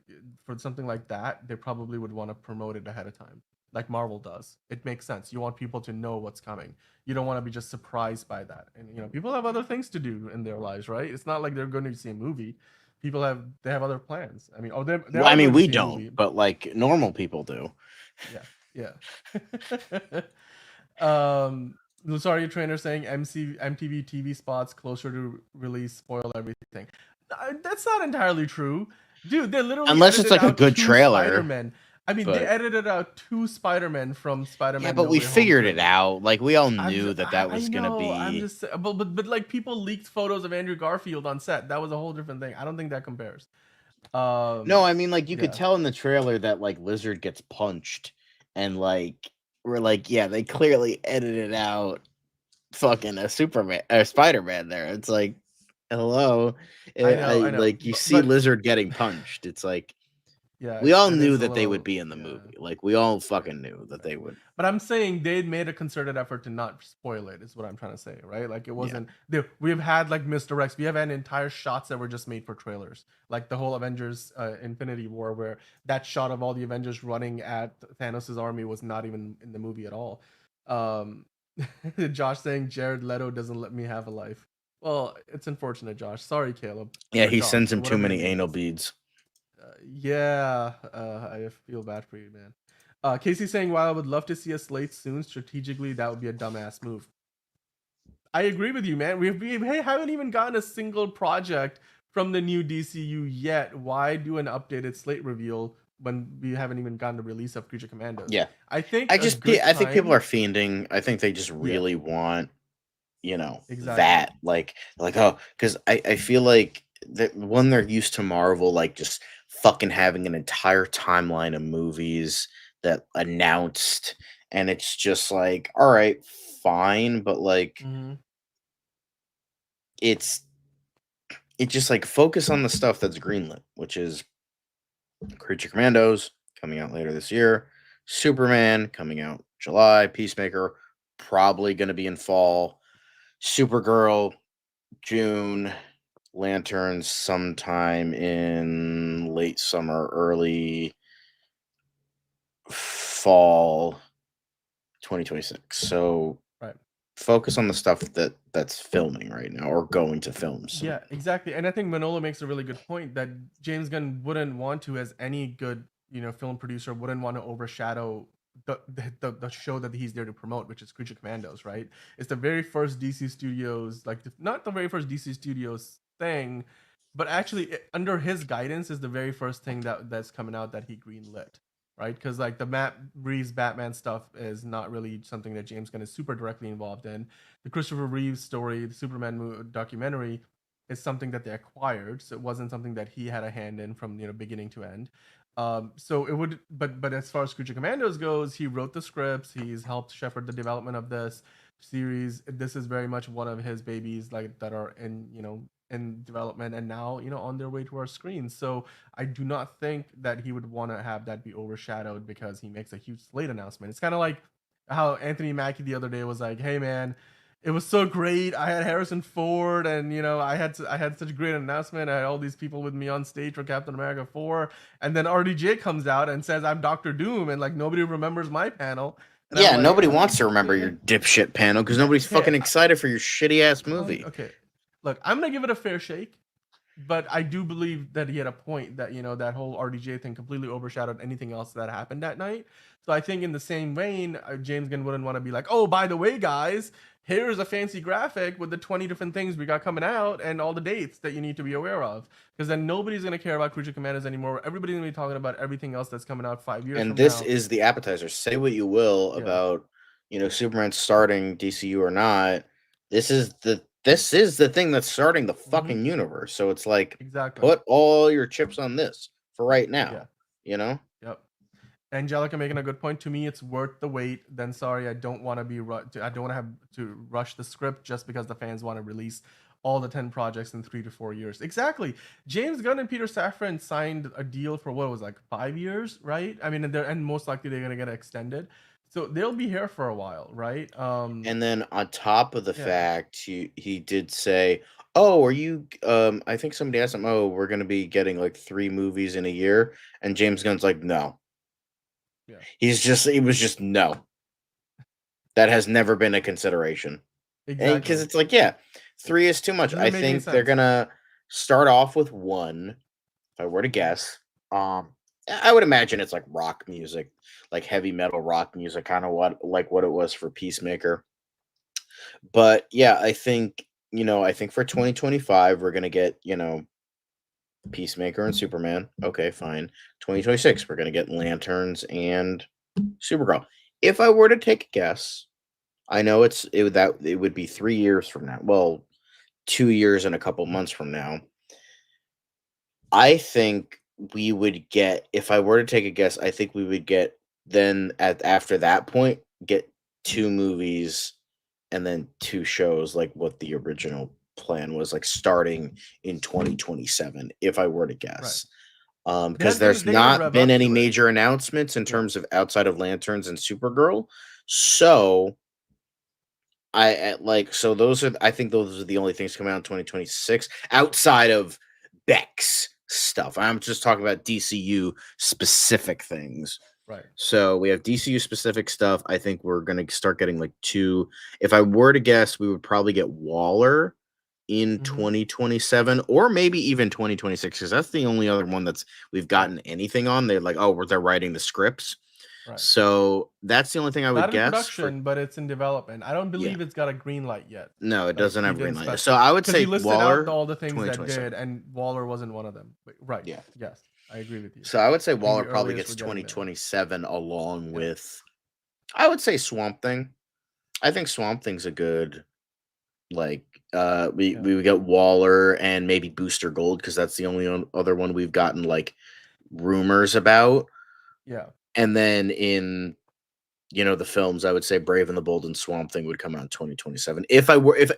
for something like that, they probably would want to promote it ahead of time, like Marvel does. It makes sense. You want people to know what's coming. You don't want to be just surprised by that. And people have other things to do in their lives, right? It's not like they're going to see a movie. People have other plans. I mean, well, I mean, we don't, but like normal people do. Yeah. Lusario Trainer saying MTV TV spots closer to release spoil everything. That's not entirely true, dude. They literally unless it's like a good trailer. Spider-Man. I mean, they edited out 2 Spider-Man from Spider-Man. Yeah, but we figured it out. Like we all knew that was gonna be. I'm just, but like people leaked photos of Andrew Garfield on set. That was a whole different thing. I don't think that compares. No, I mean, like you could tell in the trailer that like Lizard gets punched, and like we're like, yeah, they clearly edited out fucking a Spider-Man there. It's like, hello, I know. like you see Lizard getting punched. It's like, we all knew that they would be in the movie. Like we all fucking knew that they would. But I'm saying they made a concerted effort to not spoil it. Is what I'm trying to say, right? Like it wasn't. We've had like Mr. X. We have had entire shots that were just made for trailers, like the whole Avengers Infinity War, where that shot of all the Avengers running at Thanos' army was not even in the movie at all. Josh saying Jared Leto doesn't let me have a life. Well, it's unfortunate, Josh. Sorry, Caleb. Yeah, he sends him too many anal beads. I feel bad for you, man. Casey saying, while I would love to see a slate soon, strategically that would be a dumbass move. I agree with you, man. We haven't even gotten a single project from the new DCU yet. Why do an updated slate reveal when we haven't even gotten the release of Creature Commandos? Yeah, I think people are fiending. I think they just really want, that like oh, because I feel like that when they're used to Marvel, like just fucking having an entire timeline of movies that announced, and it's just like, all right, fine, but like it's just like focus on the stuff that's greenlit, which is Creature Commandos coming out later this year, Superman coming out July, Peacemaker probably going to be in fall, Supergirl June, Lanterns sometime in late summer, early fall 2026. So focus on the stuff that's filming right now or going to film. So. Yeah, exactly. And I think Manolo makes a really good point that James Gunn wouldn't want to, as any good film producer, wouldn't want to overshadow the show that he's there to promote, which is Creature Commandos, right? It's the very first DC Studios, like not the very first DC Studios thing, but actually under his guidance is the very first thing that's coming out that he greenlit, right? Because like the Reeves Batman stuff is not really something that James Gunn is super directly involved in. The Christopher Reeves story, the Superman documentary, is something that they acquired, so it wasn't something that he had a hand in from beginning to end. So it would, but as far as Creature Commandos goes, he wrote the scripts. He's helped shepherd the development of this series. This is very much one of his babies, like that are in development and now on their way to our screens. So I do not think that he would want to have that be overshadowed because he makes a huge slate announcement. It's kind of like how Anthony Mackie the other day was like, "Hey man, it was so great. I had Harrison Ford, and I had such a great announcement. I had all these people with me on stage for Captain America 4, and then RDJ comes out and says I'm Doctor Doom, and like nobody remembers my panel." And yeah, like, nobody wants to remember your dipshit panel because nobody's fucking excited for your shitty ass movie. Okay, look, I'm gonna give it a fair shake. but I do believe that he had a point that that whole RDJ thing completely overshadowed anything else that happened that night. So I think in the same vein, James Gunn wouldn't want to be like, oh, by the way, guys, here's a fancy graphic with the 20 different things we got coming out and all the dates that you need to be aware of. Because then nobody's gonna care about Creature Commandos anymore. Everybody's gonna be talking about everything else that's coming out 5 years And from this now. is the appetizer. Say what you will Yeah. about, Superman starting DCU or not. This is the thing that's starting the fucking universe. So it's like, Exactly. put all your chips on this for right now. Yeah. You know? Yep. Angelica making a good point. To me, it's worth the wait. Then sorry, I don't want to be I don't want to have to rush the script just because the fans want to release all the 10 projects in 3 to 4 years. Exactly. James Gunn and Peter Safran signed a deal for what was like 5 years, right? I mean, and most likely they're gonna get extended, so they'll be here for a while, right? And then on top of the Yeah. fact, he did say, "Oh, are you?" I think somebody asked him, "Oh, we're gonna be getting like 3 movies in a year," and James Gunn's like, "No." Yeah. He was just no. That has never been a consideration. And because Exactly. it's like, yeah, 3 is too It much. I doesn't make any think they're sense. gonna start off with 1. If I were to guess, I would imagine it's like rock music, like heavy metal rock music, kind of what it was for Peacemaker. But yeah, I think for 2025 we're gonna get Peacemaker and Superman. Okay, fine. 2026 we're gonna get Lanterns and Supergirl. If I were to take a guess, I know it would be 3 years from now. Well, 2 years and a couple months from now. I think we would get, if I were to take a guess, I think we would get then after that point, get 2 movies and then 2 shows, like what the original plan was, like starting in 2027, if I were to guess. Because there's They're gonna not rev been up any to it. major announcements in Yeah. terms of outside of Lanterns and Supergirl. So I think those are the only things coming out in 2026 outside of Beck's stuff. I'm just talking about DCU specific things. Right. So we have DCU specific stuff. I think we're gonna start getting like 2. If I were to guess, we would probably get Waller in 2027 or maybe even 2026, because that's the only other one that's we've gotten anything on. They're like, oh, they're writing the scripts. Right. So that's the only thing I would Not in guess production, but it's in development. I don't believe it's got a green light yet. No, it doesn't He have a green didn't light. So I would because he say listed out Waller, all the things that 2027. did, and Waller wasn't one of them. Right. Yeah. Yes, I agree with you. So I would say I think Waller the probably earliest gets we're getting there. 2027 along Yeah. with, I would say Swamp Thing. I think Swamp Thing's a good, like, we would get Waller and maybe Booster Gold, because that's the only other one we've gotten like rumors about. Yeah. And then in the films, I would say Brave and the Bold and Swamp Thing would come out in 2027. If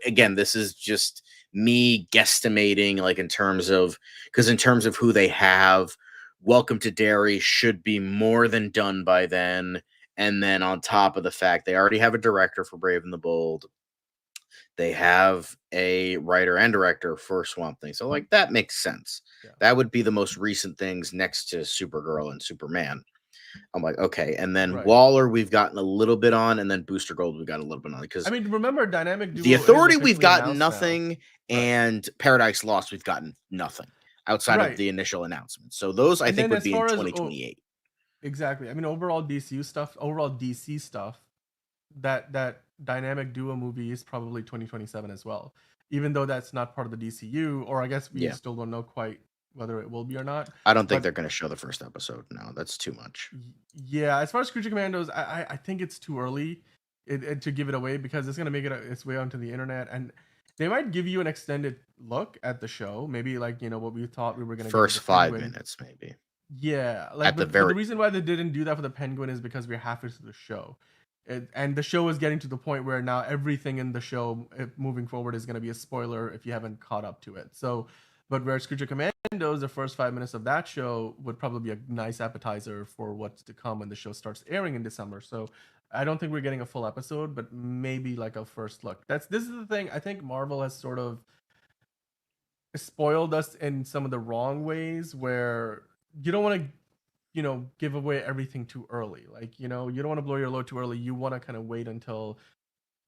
again, this is just me guesstimating, like in terms of who they have, Welcome to Derry should be more than done by then. And then on top of the fact, they already have a director for Brave and the Bold. They have a writer and director for Swamp Thing. So like that makes sense. Yeah. That would be the most recent things next to Supergirl and Superman. I'm like, okay. And then Waller, we've gotten a little bit on, and then Booster Gold, we've got a little bit on. Because I mean, remember Dynamic Duo. The Authority, we've gotten announced nothing, now. and Paradise Lost, we've gotten nothing outside of the initial announcement. So those, I think, would be in 2028. Exactly. I mean, overall DC stuff, that Dynamic Duo movie is probably 2027 as well. Even though that's not part of the DCU, or I guess we still don't know quite whether it will be or not. I don't think they're going to show the first episode. No, that's too much. Yeah, as far as Creature Commandos, I think it's too early to give it away, because it's going to make its way onto the internet, and they might give you an extended look at the show. Maybe like, what we thought we were going to first 5 minutes, maybe. Yeah, like the reason why they didn't do that for the Penguin is because we're halfway through the show. And the show is getting to the point where now everything in the show moving forward is going to be a spoiler if you haven't caught up to it. So, but whereas Creature Commandos, the first 5 minutes of that show would probably be a nice appetizer for what's to come when the show starts airing in December. So I don't think we're getting a full episode, but maybe like a first look. This is the thing. I think Marvel has sort of spoiled us in some of the wrong ways, where you don't want to give away everything too early. Like, you don't want to blow your load too early. You want to kind of wait until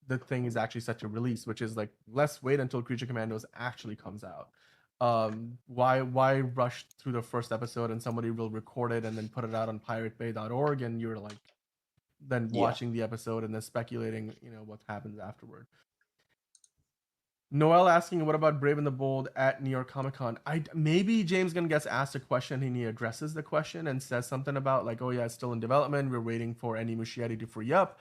the thing is actually set to release, which is like, let's wait until Creature Commandos actually comes out. Why rush through the first episode and somebody will record it and then put it out on piratebay.org and you're like then Yeah. watching the episode and then speculating, what happens afterward. Noel asking, what about Brave and the Bold at New York Comic Con? Maybe James Gunn gets asked a question and he addresses the question and says something about like, oh yeah, it's still in development. We're waiting for Andy Muschietti to free up.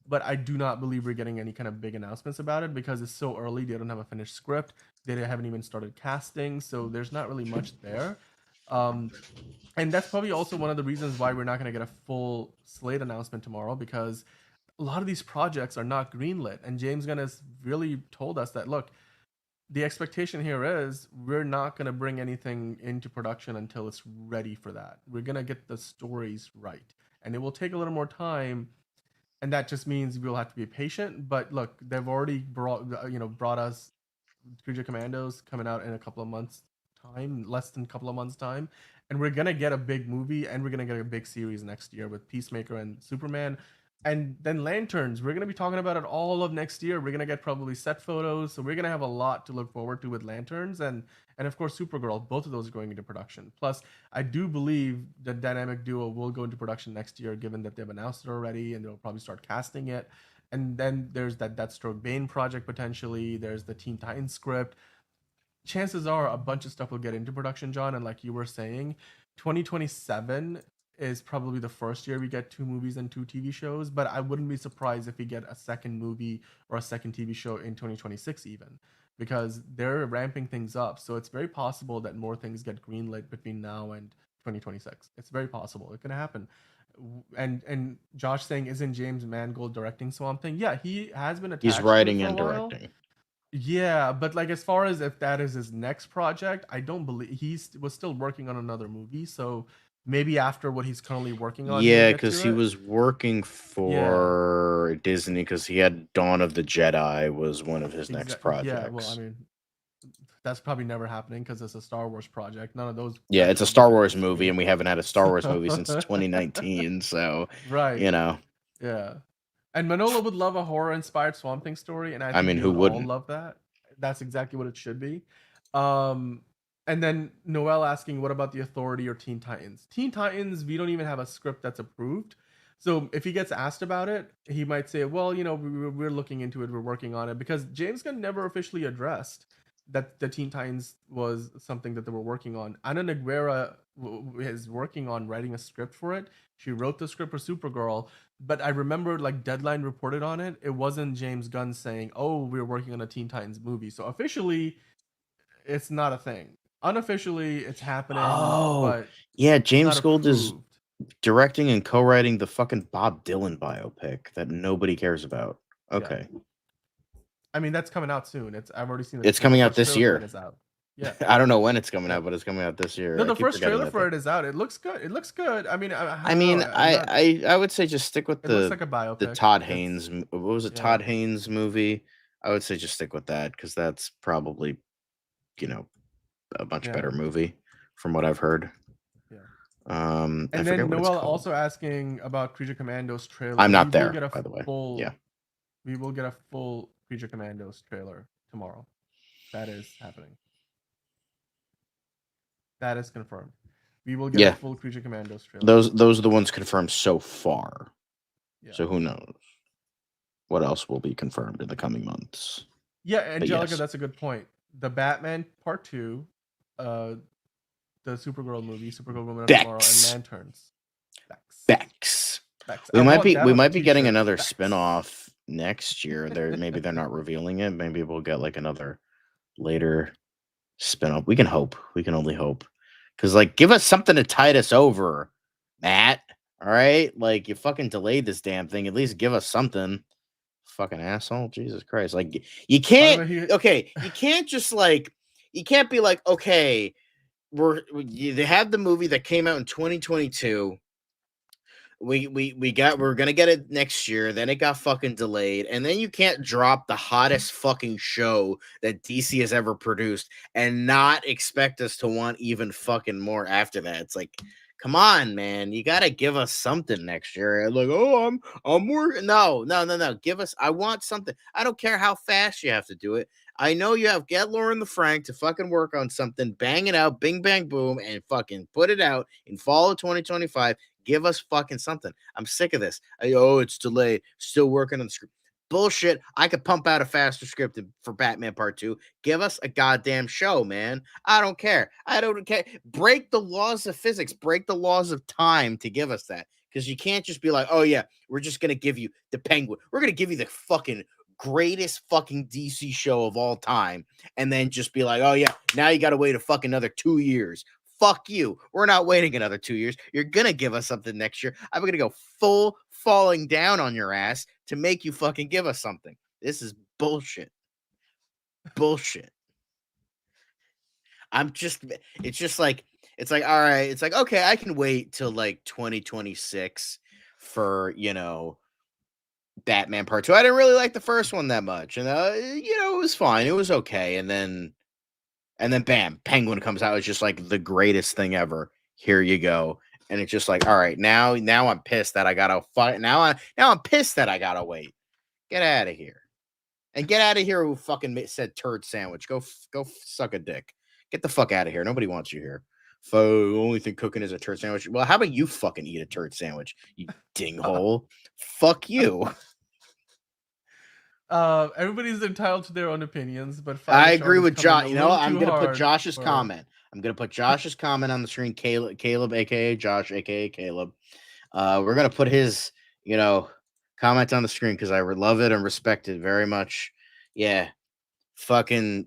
But I do not believe we're getting any kind of big announcements about it because it's so early. They don't have a finished script. They haven't even started casting, so there's not really much there. And that's probably also one of the reasons why we're not going to get a full slate announcement tomorrow, because a lot of these projects are not greenlit. And James Gunn has really told us that, look, the expectation here is we're not going to bring anything into production until it's ready for that. We're going to get the stories right. And it will take a little more time. And that just means we'll have to be patient. But look, they've already brought us Creature Commandos coming out in a couple of months time, less than a couple of months time. And we're going to get a big movie and we're going to get a big series next year with Peacemaker and Superman. And then Lanterns, we're going to be talking about it all of next year. We're going to get probably set photos. So we're going to have a lot to look forward to with Lanterns. And of course, Supergirl, both of those are going into production. Plus, I do believe the dynamic duo will go into production next year, given that they've announced it already and they'll probably start casting it. And then there's that Deathstroke Bane project potentially. There's the Teen Titans script. Chances are a bunch of stuff will get into production, John. And like you were saying, 2027 is probably the first year we get 2 movies and 2 TV shows. But I wouldn't be surprised if we get a second movie or a second TV show in 2026 even, because they're ramping things up. So it's very possible that more things get greenlit between now and 2026. It's very possible. It can happen. And Josh saying, isn't James Mangold directing Swamp Thing? Yeah, he has been attached He's to it writing for a and while. directing. Yeah, but like as far as if that is his next project, I don't believe was still working on another movie. So maybe after what he's currently working on, he'll Yeah, get because to he it. was working for Disney because he had Dawn of the Jedi was one of his next projects. Yeah, well, I mean, that's probably never happening because it's a Star Wars project. None of those. Yeah, it's a actually Star get Wars finished movie, here. and we haven't had a Star Wars movie since So- 2019. So, Right. Yeah. And Manolo would love a horror-inspired Swamp Thing story, and I think mean, we who would all wouldn't? love that. That's exactly what it should be. And then Noel asking, what about the Authority or Teen Titans? Teen Titans, we don't even have a script that's approved. So if he gets asked about it, he might say, well, we're looking into it, we're working on it, because James Gunn never officially addressed that the Teen Titans was something that they were working on. Ana Noguera is working on writing a script for it. She wrote the script for Supergirl, but I remember like Deadline reported on it. It wasn't James Gunn saying, "Oh, we're working on a Teen Titans movie." So officially, it's not a thing. Unofficially, it's happening. But yeah, it's James not Gold is approved. directing and co-writing the fucking Bob Dylan biopic that nobody cares about. Yeah. Okay. I mean, that's coming out soon. I've already seen it. It's coming The out first this trailer for year. it is out. Yeah. I don't know when it's coming Yeah. out, but it's coming out this year. No, I the keep first forgetting trailer that for thing. it is out. It looks good. It looks good. I mean, I would say just stick with it looks like the a biopic. the Todd Haynes. What was it? Yeah. Todd Haynes movie. I would say just stick with that because that's probably, a much better movie from what I've heard. Yeah. And And then Noel also asking about Creature Commandos trailer. I'm not We there, will get a by the way. full- Yeah. We will get a full Creature Commandos trailer tomorrow. That is happening. That is confirmed. We will get a full Creature Commandos trailer. Those are the ones confirmed so far. Yeah. So who knows what else will be confirmed in the coming months? Yeah, Angelica, yes. that's a good point. The Batman Part 2, the Supergirl movie, Supergirl Woman of Tomorrow, and Lanterns. Bex. I We might want be that getting t-shirt. another Bex. spin-off next year. Maybe they're not revealing it. Maybe we'll get like another later spin-off. We can hope. We can only hope. Because like give us something to tide us over, Matt. All right? Like you fucking delayed this damn thing. At least give us something. Fucking asshole. Jesus Christ. Like you can't you can't just like you can't be like, okay, they have the movie that came out in 2022. We're gonna get it next year, then it got fucking delayed, and then you can't drop the hottest fucking show that DC has ever produced and not expect us to want even fucking more after that. It's like, Come on, man. You gotta give us something next year. Like, oh, I'm working. No. Give us. I want something. I don't care how fast you have to do it. I know you have get Lauren the Frank to fucking work on something, bang it out, bing bang boom, and fucking put it out in fall of 2025. Give us fucking something. I'm sick of this. It's delayed. Still working on the script. Bullshit. I could pump out a faster script for Batman Part 2. Give us a goddamn show, man. I don't care. I don't care. Break the laws of physics, break the laws of time to give us that. Because you can't just be like, oh, yeah, we're just going to give you the Penguin. We're going to give you the fucking greatest fucking DC show of all time. And then just be like, oh, yeah, now you got to wait a fucking another 2 years. Fuck you. We're not waiting another 2 years. You're going to give us something next year. I'm going to go full falling down on your ass to make you fucking give us something. This is bullshit. Bullshit. It's just like, it's like, all right, it's like, okay, I can wait till like 2026 for, Batman Part 2. I didn't really like the first one that much. And, it was fine. It was okay. And then bam, Penguin comes out. It's just like the greatest thing ever. Here you go. And it's just like, all right, now I'm pissed that I gotta fight. Now I'm pissed that I gotta wait. Get out of here. And get out of here who fucking said turd sandwich. Go suck a dick. Get the fuck out of here. Nobody wants you here. Only thing cooking is a turd sandwich. Well, how about you fucking eat a turd sandwich, you dinghole? Fuck you. Everybody's entitled to their own opinions, but I agree with Josh. I'm going to put Josh's comment. I'm gonna put Josh's comment on the screen. Caleb, aka Josh, aka Caleb. We're gonna put his, comment on the screen because I love it and respect it very much. Yeah, fucking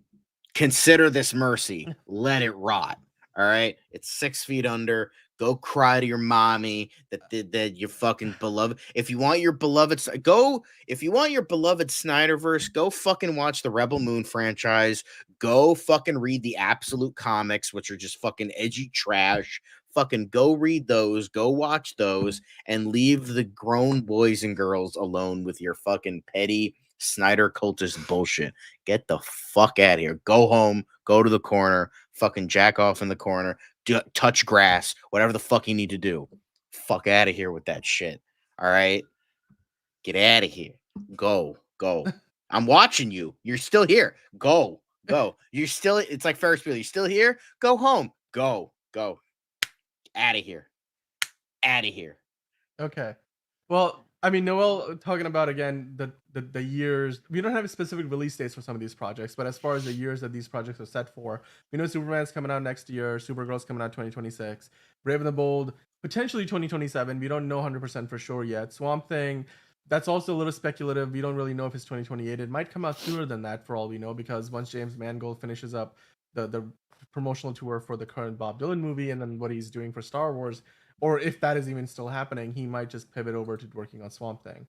consider this mercy. Let it rot. All right, it's 6 feet under. Go cry to your mommy that your fucking beloved. If you want your beloved Snyderverse, go fucking watch the Rebel Moon franchise. Go fucking read the Absolute comics, which are just fucking edgy trash. Fucking go read those. Go watch those, and leave the grown boys and girls alone with your fucking petty Snyder cultist bullshit. Get the fuck out of here. Go home. Go to the corner. Fucking jack off in the corner. Touch grass. Whatever the fuck you need to do. Fuck out of here with that shit. All right? Get out of here. Go. I'm watching you. You're still here. Go. You're still. It's like Ferris Bueller. You're still here. Go home. Go. Out of here. Okay. Well, I mean, Noel talking about again the years. We don't have specific release dates for some of these projects, but as far as the years that these projects are set for, we know Superman's coming out next year. Supergirl's coming out 2026. Brave and the Bold potentially 2027. We don't know 100% for sure yet. Swamp Thing. That's also a little speculative. We don't really know if it's 2028. It might come out sooner than that for all we know, because once James Mangold finishes up the promotional tour for the current Bob Dylan movie and then what he's doing for Star Wars, or if that is even still happening, he might just pivot over to working on Swamp Thing.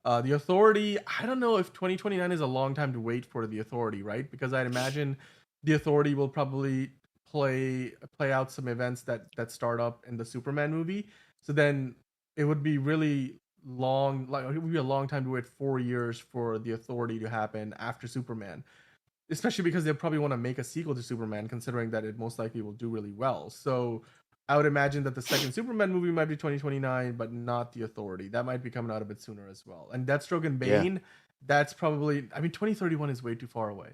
The Authority, I don't know if 2029 is a long time to wait for The Authority, right? Because I'd imagine The Authority will probably play out some events that start up in the Superman movie. So then it would be really long, like it would be a long time to wait 4 years for The Authority to happen after Superman. Especially because they probably want to make a sequel to Superman, considering that it most likely will do really well. So I would imagine that the second Superman movie might be 2029, but not The Authority. That might be coming out a bit sooner as well. And Deathstroke and Bane, that's probably, 2031 is way too far away.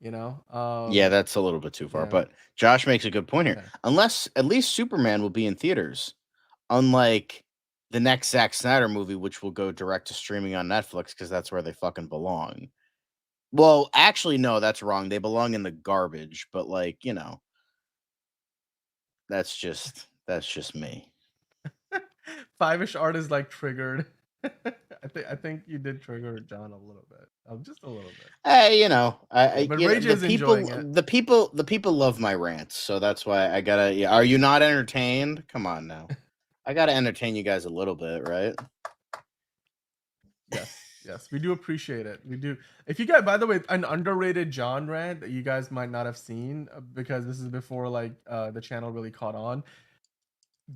Yeah, that's a little bit too far. yeah. But Josh makes a good point here. Okay. Unless at least Superman will be in theaters, unlike the next Zack Snyder movie, which will go direct to streaming on Netflix because that's where they fucking belong. Well, actually, no, that's wrong. They belong in the garbage. But that's just me. 5-ish art is like triggered. I think you did trigger John a little bit, just a little bit. Hey, But Rage is enjoying it. the people love my rants, so that's why I gotta. Yeah, are you not entertained? Come on now, I gotta entertain you guys a little bit, right? Yes, we do appreciate it. We do. If you guys, by the way, an underrated John rant that you guys might not have seen because this is before the channel really caught on.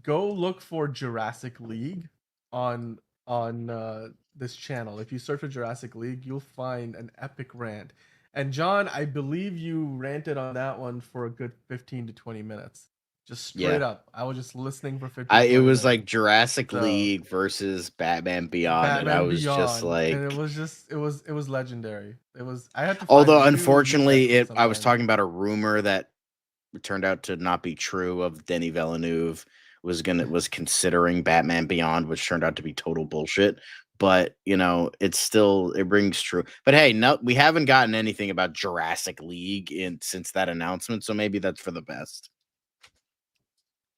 Go look for Jurassic League on this channel. If you search for Jurassic League, you'll find an epic rant. And John, I believe you ranted on that one for a good 15 to 20 minutes. Just straight Yeah. up. I was just listening for 15, It 20 was minutes. like Jurassic So League versus Batman Beyond, and I Batman was just Beyond, and it like, was just it was legendary. It was I had to find although it. Maybe we'll use that unfortunately, clip I was sometime. talking about a rumor that turned out to not be true of Denis Villeneuve was considering Batman Beyond, which turned out to be total bullshit. But it rings true. But hey, no, we haven't gotten anything about Jurassic League since that announcement, so maybe that's for the best.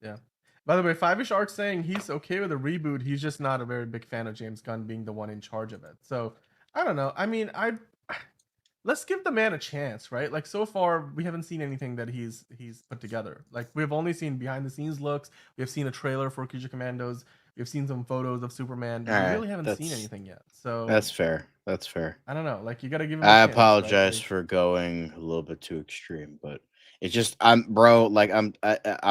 Yeah. By the way, Five-ish Art's saying he's okay with a reboot. He's just not a very big fan of James Gunn being the one in charge of it. So I don't know. I mean, let's give the man a chance, right? Like so far, we haven't seen anything that he's put together. Like we've only seen behind the scenes looks. We have seen a trailer for Creature Commandos. We've seen some photos of Superman. All We right, really haven't seen anything yet. So that's fair. That's fair. I don't know. Like you got to give him a I chance, right? apologize Like, for going a little bit too extreme, but it's just I'm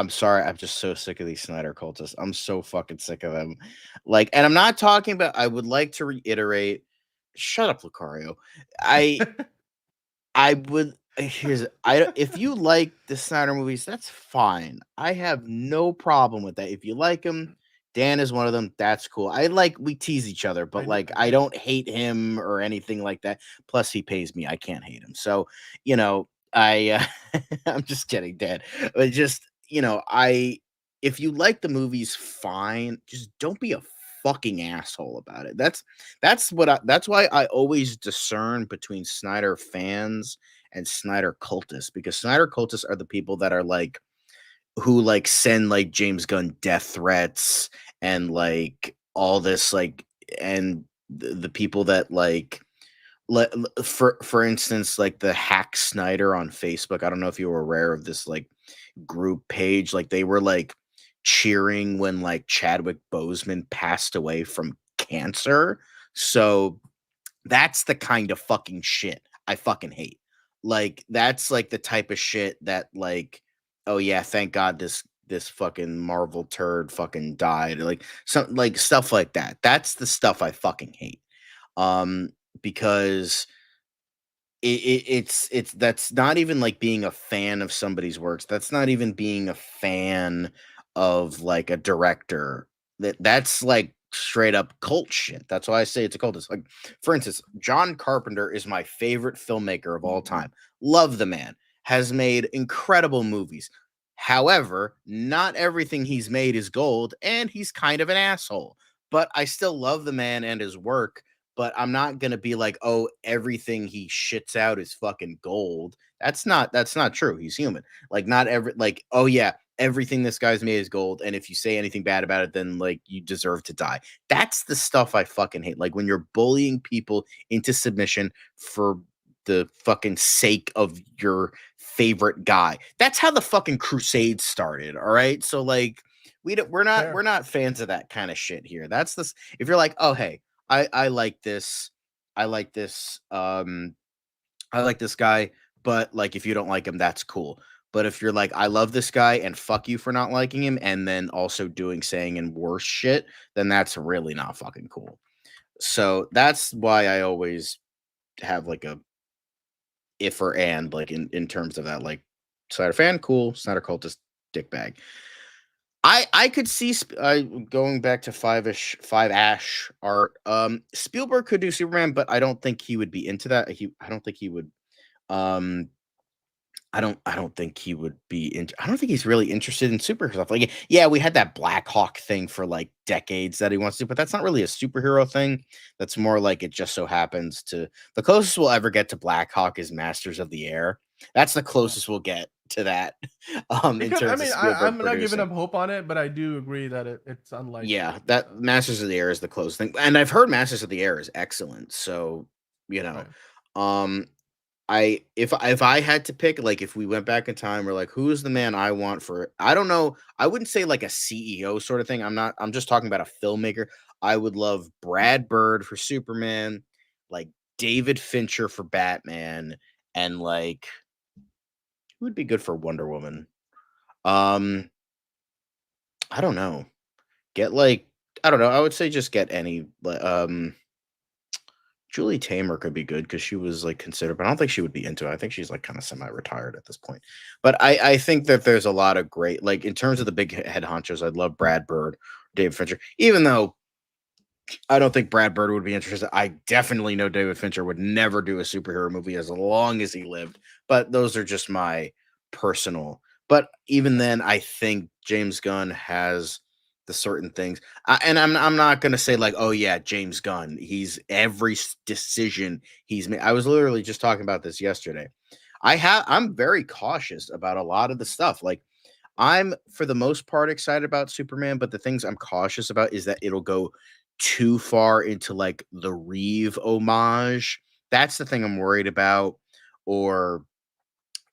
sorry. I'm just so sick of these Snyder cultists. I'm so fucking sick of them. Like, and I'm not talking about. I would like to reiterate. Shut up, Lucario. I I would if you like the Snyder movies, that's fine. I have no problem with that. If you like them, Dan is one of them. That's cool. We tease each other, but like I I don't hate him or anything like that. Plus, he pays me. I can't hate him. So I I'm just kidding, Dan. But just I if you like the movies, fine. Just don't be a fucking asshole about it. That's why I always discern between Snyder fans and Snyder cultists, because Snyder cultists are the people that are like who like send like James Gunn death threats and like all this like and the people that like for instance like the Hack Snyder on Facebook. I don't know if you were aware of this like group page. Like they were like cheering when like Chadwick Boseman passed away from cancer. So that's the kind of fucking shit I fucking hate. Like that's like the type of shit that like, oh yeah, thank God this fucking Marvel turd fucking died. Like some like stuff like that. That's the stuff I fucking hate. Um because it's that's not even like being a fan of somebody's works. That's not even being a fan of like a director. That's like straight up cult shit. That's why I say it's a cult. It's like, for instance, John Carpenter is my favorite filmmaker of all time. Love the man. Has made incredible movies. However, not everything he's made is gold, and he's kind of an asshole. But I still love the man and his work, but I'm not gonna be like, oh, everything he shits out is fucking gold. That's not true. He's human. Like not every like, oh yeah, everything this guy's made is gold, and if you say anything bad about it, then like you deserve to die. That's the stuff I fucking hate. Like when you're bullying people into submission for the fucking sake of your favorite guy. That's how the fucking Crusades started. All right, so like we're fair. not fans of that kind of shit here. That's this. If you're like, oh hey, I like this. I like this. I like this guy, but like if you don't like him, that's cool. But if you're like, I love this guy and fuck you for not liking him, and then also saying and worse shit, then that's really not fucking cool. So that's why I always have like a if or and like in terms of that, like Snyder fan, cool, Snyder cultist, dickbag. I could see going back to five Ash art. Spielberg could do Superman, but I don't think he would be into that. I don't think he would. Um, I don't think he would be in. I don't think he's really interested in superhero stuff. Like, yeah, we had that Black Hawk thing for like decades that he wants to do, but that's not really a superhero thing. That's more like it just so happens to the closest we'll ever get to Black Hawk is Masters of the Air. That's the closest we'll get to that. In Because I terms of mean, Spielberg I'm not giving producing. up hope on it, but I do agree that it's unlikely. Yeah, that Masters of the Air is the closest thing. And I've heard Masters of the Air is excellent. So, you know, Right. um if I had to pick, like if we went back in time, we're like, who's the man I want for I don't know, I wouldn't say like a CEO sort of thing. I'm just talking about a filmmaker. I would love Brad Bird for Superman, like David Fincher for Batman, and like who would be good for Wonder Woman? Um, I don't know. Get like I don't know. I would say just get any. Julie Taymor could be good because she was like considered, but I don't think she would be into it. I think she's like kind of semi-retired at this point. But I think that there's a lot of great, like in terms of the big head honchos, I'd love Brad Bird, David Fincher, even though I don't think Brad Bird would be interested. I definitely know David Fincher would never do a superhero movie as long as he lived. But those are just my personal. But even then, I think James Gunn has the certain things. And I'm not gonna say like, oh yeah, James Gunn. He's every decision he's made. I was literally just talking about this yesterday. I'm very cautious about a lot of the stuff. Like I'm for the most part excited about Superman, but the things I'm cautious about is that it'll go too far into like the Reeve homage. That's the thing I'm worried about. Or,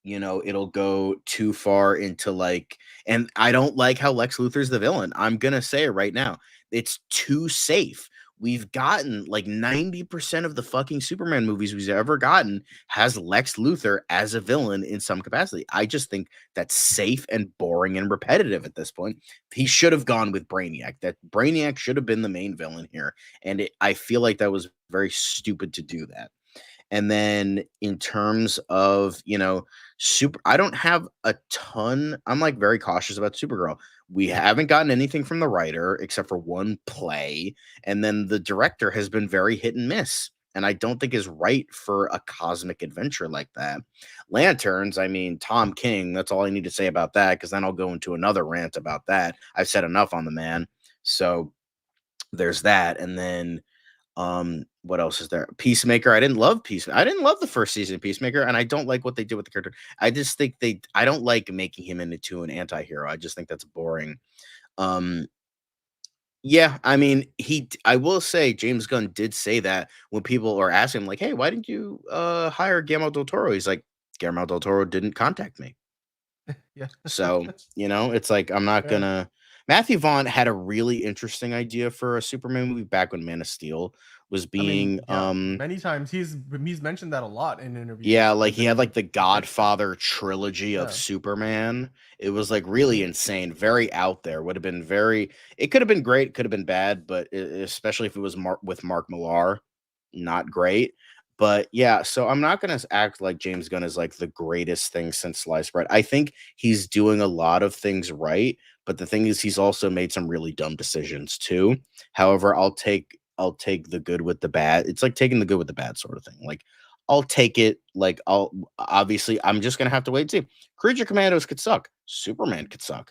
it'll go too far into like, and I don't like how Lex Luthor's the villain. I'm gonna say it right now. It's too safe. We've gotten like 90% of the fucking Superman movies we've ever gotten has Lex Luthor as a villain in some capacity. I just think that's safe and boring and repetitive at this point. He should have gone with Brainiac. That Brainiac should have been the main villain here. And I feel like that was very stupid to do that. And then in terms of, I don't have a ton. I'm like very cautious about Supergirl. We haven't gotten anything from the writer except for one play. And then the director has been very hit and miss. And I don't think is right for a cosmic adventure like that. Lanterns, I mean, Tom King, that's all I need to say about that, because then I'll go into another rant about that. I've said enough on the man. So there's that. And then what else is there? Peacemaker. I didn't love Peacemaker. I didn't love the first season of Peacemaker, and I don't like what they did with the character. I just think I don't like making him into an anti-hero. I just think that's boring. Um yeah, I mean, I will say James Gunn did say that when people are asking him, like, hey, why didn't you hire Guillermo del Toro? He's like, Guillermo del Toro didn't contact me. Yeah. So, it's like I'm not Yeah. gonna. Matthew Vaughn had a really interesting idea for a Superman movie back when Man of Steel was I being mean, yeah, many times he's mentioned that a lot in yeah, interviews. like Like he that had he's like the pitched it. Godfather trilogy of Yeah. Superman. It was like really insane, very out there. Would have been very it could have been great, could have been bad, but especially if it was with Mark Millar, not great. But yeah, so I'm not going to act like James Gunn is like the greatest thing since sliced bread. I think he's doing a lot of things right, but the thing is he's also made some really dumb decisions too. However, I'll take the good with the bad. It's like taking the good with the bad sort of thing. Like I'll take it. Like obviously I'm just gonna have to wait and see. Creature Commandos could suck. Superman could suck.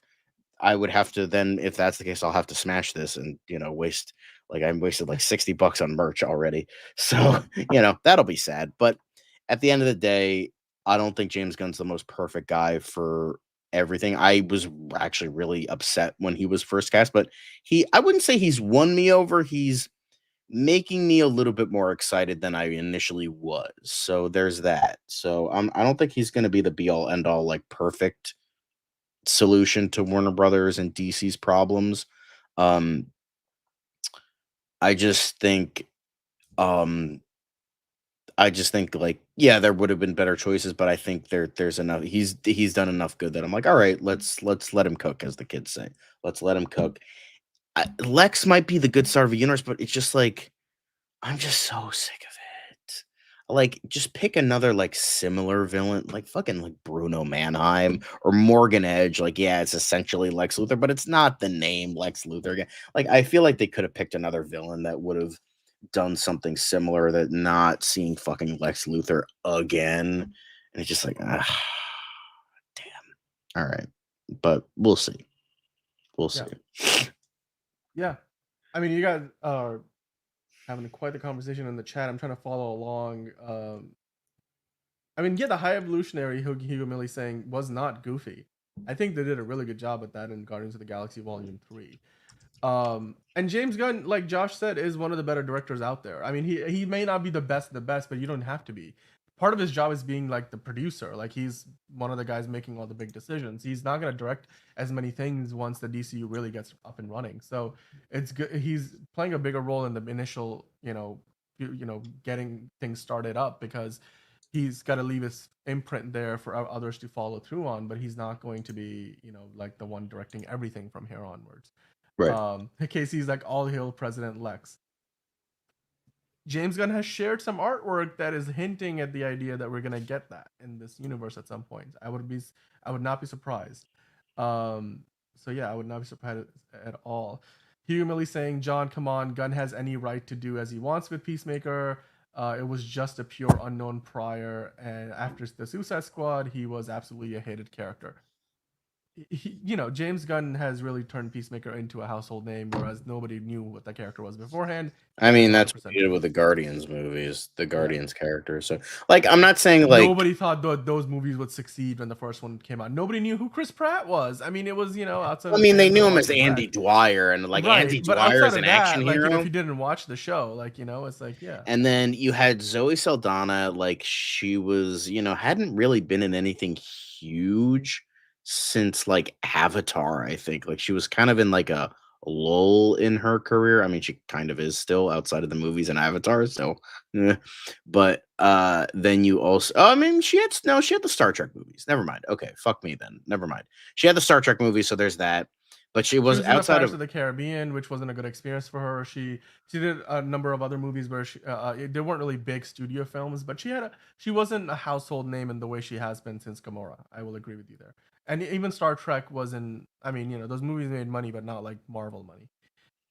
I would have to then, if that's the case, I'll have to smash this and waste like I wasted like $60 on merch already. So that'll be sad. But at the end of the day, I don't think James Gunn's the most perfect guy for everything. I was actually really upset when he was first cast, but I wouldn't say he's won me over. He's making me a little bit more excited than I initially was. So there's that. So I don't think he's going to be the be all end all like perfect solution to Warner Brothers and DC's problems. Um I just think um like yeah, there would have been better choices, but I think there's enough he's done enough good that I'm like, all right, let's let him cook, as the kids say. Let's let him cook. Lex might be the good star of the universe, but it's just like I'm just so sick of it. Like, just pick another like similar villain, like fucking like Bruno Mannheim or Morgan Edge. Like, yeah, it's essentially Lex Luthor, but it's not the name Lex Luthor again. Like, I feel like they could have picked another villain that would have done something similar, that not seeing fucking Lex Luthor again. And it's just like, ah, damn. All right. But we'll see. We'll see. Yeah. Yeah. I mean, you guys are having quite the conversation in the chat. I'm trying to follow along. I mean, yeah, the High Evolutionary Hugo Millie saying was not goofy. I think they did a really good job at that in Guardians of the Galaxy Volume 3. And James Gunn, like Josh said, is one of the better directors out there. I mean, he may not be the best of the best, but you don't have to be. Part of his job is being like the producer. Like he's one of the guys making all the big decisions. He's not going to direct as many things once the DCU really gets up and running. So it's good. He's playing a bigger role in the initial, getting things started up, because he's got to leave his imprint there for others to follow through on. But he's not going to be, like the one directing everything from here onwards. Right. Casey's like, all hail President Lex. James Gunn has shared some artwork that is hinting at the idea that we're gonna get that in this universe at some point. I would not be surprised. Um, so yeah, I would not be surprised at all. Hugh Millie saying, "John, come on, Gunn has any right to do as he wants with Peacemaker. It was just a pure unknown prior, and after the Suicide Squad, he was absolutely a hated character." James Gunn has really turned Peacemaker into a household name, whereas nobody knew what that character was beforehand. I He is mean, that's what 100% he did with true. the Guardians movies, the Guardians character. So, like, I'm not saying like Nobody thought those movies would succeed when the first one came out. Nobody knew who Chris Pratt was. I mean, it was, outside I of mean, they fans knew that him as watched Andy Red. Dwyer, and like Right, Andy but Dwyer outside is an of action that, like, if hero. you didn't watch the show, like, it's like, yeah. And then you had Zoe Saldana, like she was, hadn't really been in anything huge since like Avatar, I think. Like she was kind of in like a lull in her career. I mean, she kind of is still outside of the movies and Avatar, so but then you also I mean she had the Star Trek movies. Never mind. Okay, fuck me then. Never mind. She had the Star Trek movies, so there's that. But she She was was in the outside Pirates of of the Caribbean, which wasn't a good experience for her. She did a number of other movies where they weren't really big studio films, but she wasn't a household name in the way she has been since Gamora. I will agree with you there. And even Star Trek wasn't. I mean, those movies made money, but not like Marvel money.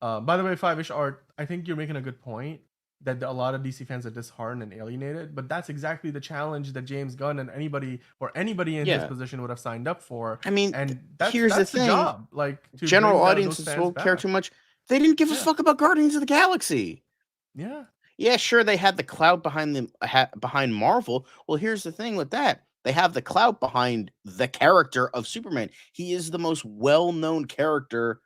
By the way, Five-ish Art, I think you're making a good point that a lot of DC fans are disheartened and alienated, but that's exactly the challenge that James Gunn and anybody in his yeah. position would have signed up for, I mean, and here's the that's the thing. job, like to General bring those audiences fans won't care back. too much. They didn't give a Yeah, fuck about Guardians of the Galaxy. yeah. Yeah, sure, they had the cloud behind them behind Marvel. Well, here's the thing with that. They have the clout behind the character of Superman. He is the most well-known character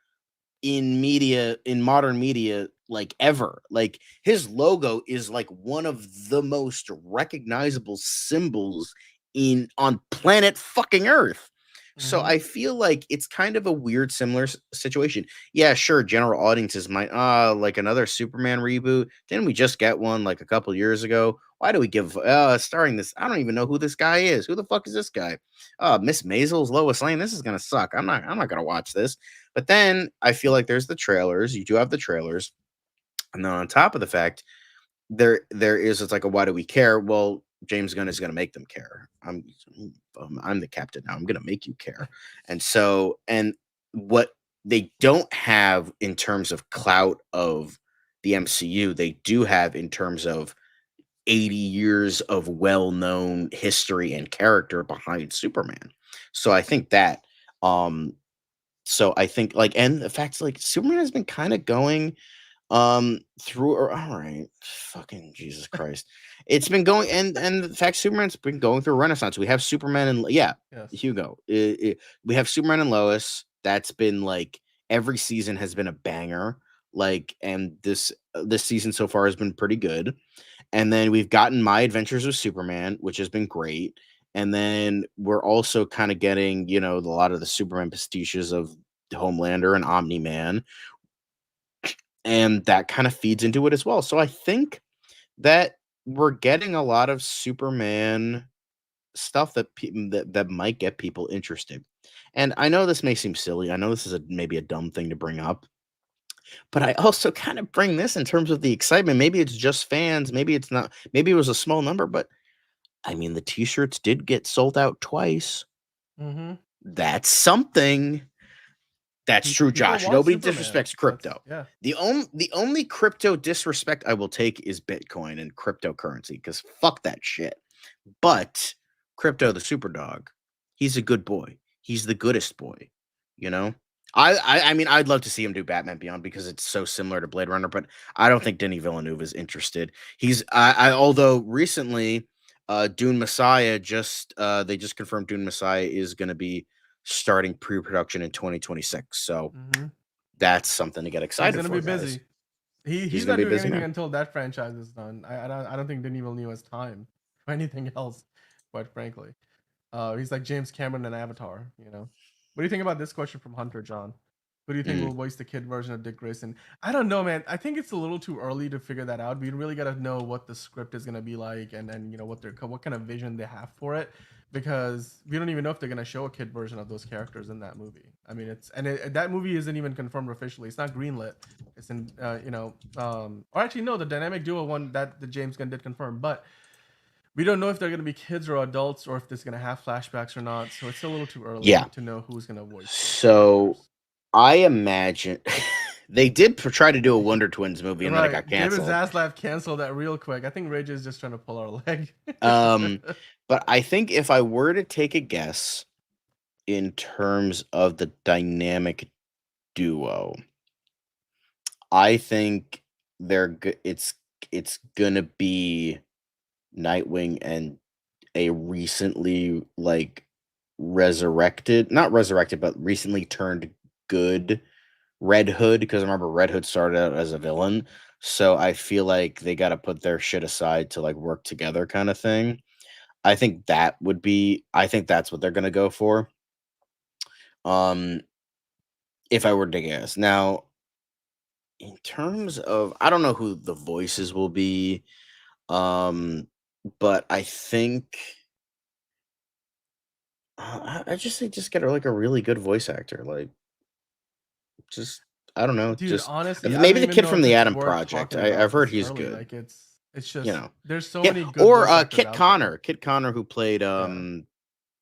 in modern media like ever. Like his logo is like one of the most recognizable symbols in on planet fucking Earth. So Mm-hmm. I feel like it's kind of a weird similar situation. Yeah, sure, general audiences might like another Superman reboot. Didn't we just get one like a couple years ago? Why do we give starring this? I don't even know who this guy is. Who the fuck is this guy? Miss Maisel's Lois Lane. This is gonna suck. I'm not gonna watch this. But then I feel like there's the trailers. You do have the trailers. And then on top of the fact, there is it's like a why do we care? Well, James Gunn is going to make them care. I'm the captain now. I'm going to make you care. And what they don't have in terms of clout of the MCU, they do have in terms of 80 years of well-known history and character behind Superman. So I think that um so I think like and the fact like Superman has been kind of going through or all right, fucking Jesus Christ. It's been going and the fact Superman's been going through a renaissance. We have Superman and yeah, Yes. Hugo. We have Superman and Lois. That's been like every season has been a banger. Like and this season so far has been pretty good. And then we've gotten My Adventures with Superman, which has been great. And then we're also kind of getting, a lot of the Superman pastiches of Homelander and Omni Man, and that kind of feeds into it as well. So I think that we're getting a lot of Superman stuff that might get people interested. And I know this may seem silly. I know this is maybe a dumb thing to bring up, but I also kind of bring this in terms of the excitement. Maybe it's just fans. Maybe it's not. Maybe it was a small number, but I mean, the T-shirts did get sold out twice. Mm-hmm. That's something. That's true, People Josh. want Nobody Superman. disrespects crypto. Yeah. The only crypto disrespect I will take is Bitcoin and cryptocurrency because fuck that shit. But Crypto, the super dog, he's a good boy. He's the goodest boy. You know. I mean, I'd love to see him do Batman Beyond because it's so similar to Blade Runner, but I don't think Denis Villeneuve is interested. He's I although recently, Dune Messiah they just confirmed Dune Messiah is going to be starting pre-production in 2026. So Mm-hmm. that's something to get He's excited gonna be for, guys. busy. He's He's gonna not be a doing busy anything man. until that franchise is done. I don't think Denis Villeneuve has time for anything else, quite frankly. He's like James Cameron and Avatar. What do you think about this question from Hunter John? Who do you think Mm. will voice the kid version of Dick Grayson? I don't know, man. I think it's a little too early to figure that out. We really gotta know what the script is gonna be like, and what kind of vision they have for it. because we don't even know if they're gonna show a kid version of those characters in that movie. I mean, that movie isn't even confirmed officially. It's not greenlit. It's in or actually no, the dynamic duo one that the James Gunn did confirm, but we don't know if they're gonna be kids or adults or if this is gonna have flashbacks or not. So it's a little too early Yeah. to know who's gonna voice those So characters. I imagine they did try to do a Wonder Twins movie and then it got Right, David canceled. Zaslav canceled that real quick. I think Rage is just trying to pull our leg. But I think if I were to take a guess in terms of the dynamic duo, I think it's gonna be Nightwing and a recently not resurrected, but recently turned good Red Hood, because I remember Red Hood started out as a villain. So I feel like they got to put their shit aside to work together, kind of thing. I think that's what they're gonna go for. Um, if I were to guess now, in terms of, I don't know who the voices will be, but I think I just say just get a really good voice actor, just I don't know, Dude, just honestly, I maybe don't the even kid know from if the it's Adam worth Project. talking I've about heard this he's early. good. Like it's You just know, there's so yeah, many good or voice actors Kit out there. Connor, who played Yeah.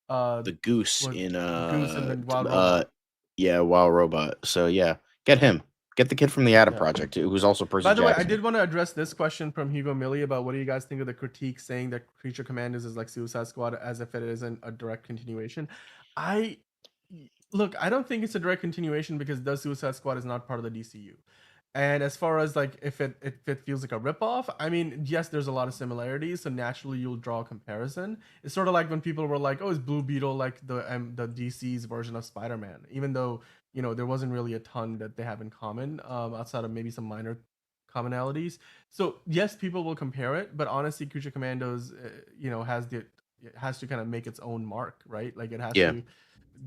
the Goose What in Goose and then Wild Robot. yeah, Wild Robot. So yeah, get him. Get the kid from the Adam Yeah. Project, who's also Percy By the way, I Jackson. did want to address this question from Hugo Millie about what do you guys think of the critique saying that Creature Commandos is like Suicide Squad as if it isn't a direct continuation. I look, I don't think it's a direct continuation because the Suicide Squad is not part of the DCU. And as far as like if it feels like a ripoff, I mean, yes, there's a lot of similarities, so naturally you'll draw a comparison. It's sort of like when people were like, "Oh, is Blue Beetle like the DC's version of Spider-Man?" Even though there wasn't really a ton that they have in common outside of maybe some minor commonalities. So yes, people will compare it, but honestly, Creature Commandos, it has to kind of make its own mark, right? Like it has Yeah. to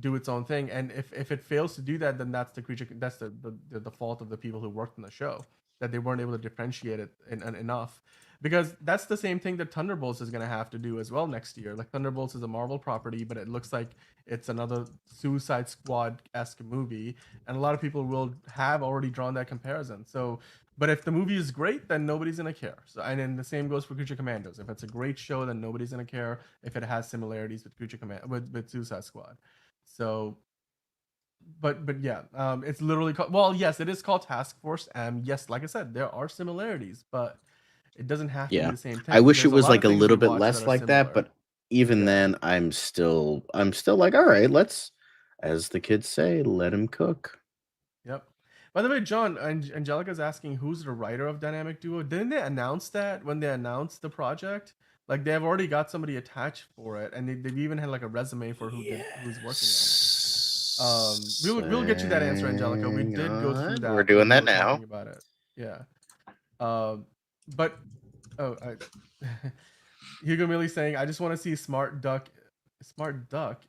do its own thing, and if it fails to do that, then that's the fault of the people who worked on the show, that they weren't able to differentiate it enough, because that's the same thing that Thunderbolts is going to have to do as well next year. Like Thunderbolts is a Marvel property, but it looks like it's another Suicide Squad-esque movie, and a lot of people will have already drawn that comparison. So but if the movie is great, then nobody's gonna care. So, and then the same goes for Creature Commandos. If it's a great show, then nobody's gonna care if it has similarities with with Suicide Squad. So, but yeah, it's literally called. Well, yes, it is called Task Force M. Yes, like I said, there are similarities, but it doesn't have to be Yeah. the same I thing. wish it There's a was lot of a things we little bit watch that less are like that, similar. but even Yeah. then I'm still like, all right, let's, as the kids say, let him cook. Yep. By the way, John, Angelica's asking who's the writer of Dynamic Duo. Didn't they announce that when they announced the project? Like they have already got somebody attached for it, and they've even had like a resume for who's working on it. We'll get you that answer, Angelica. We Hang did go through on. We're that doing when we that were now. talking about it. Yeah. But oh, Hugo Millie saying, I just want to see Smart Duck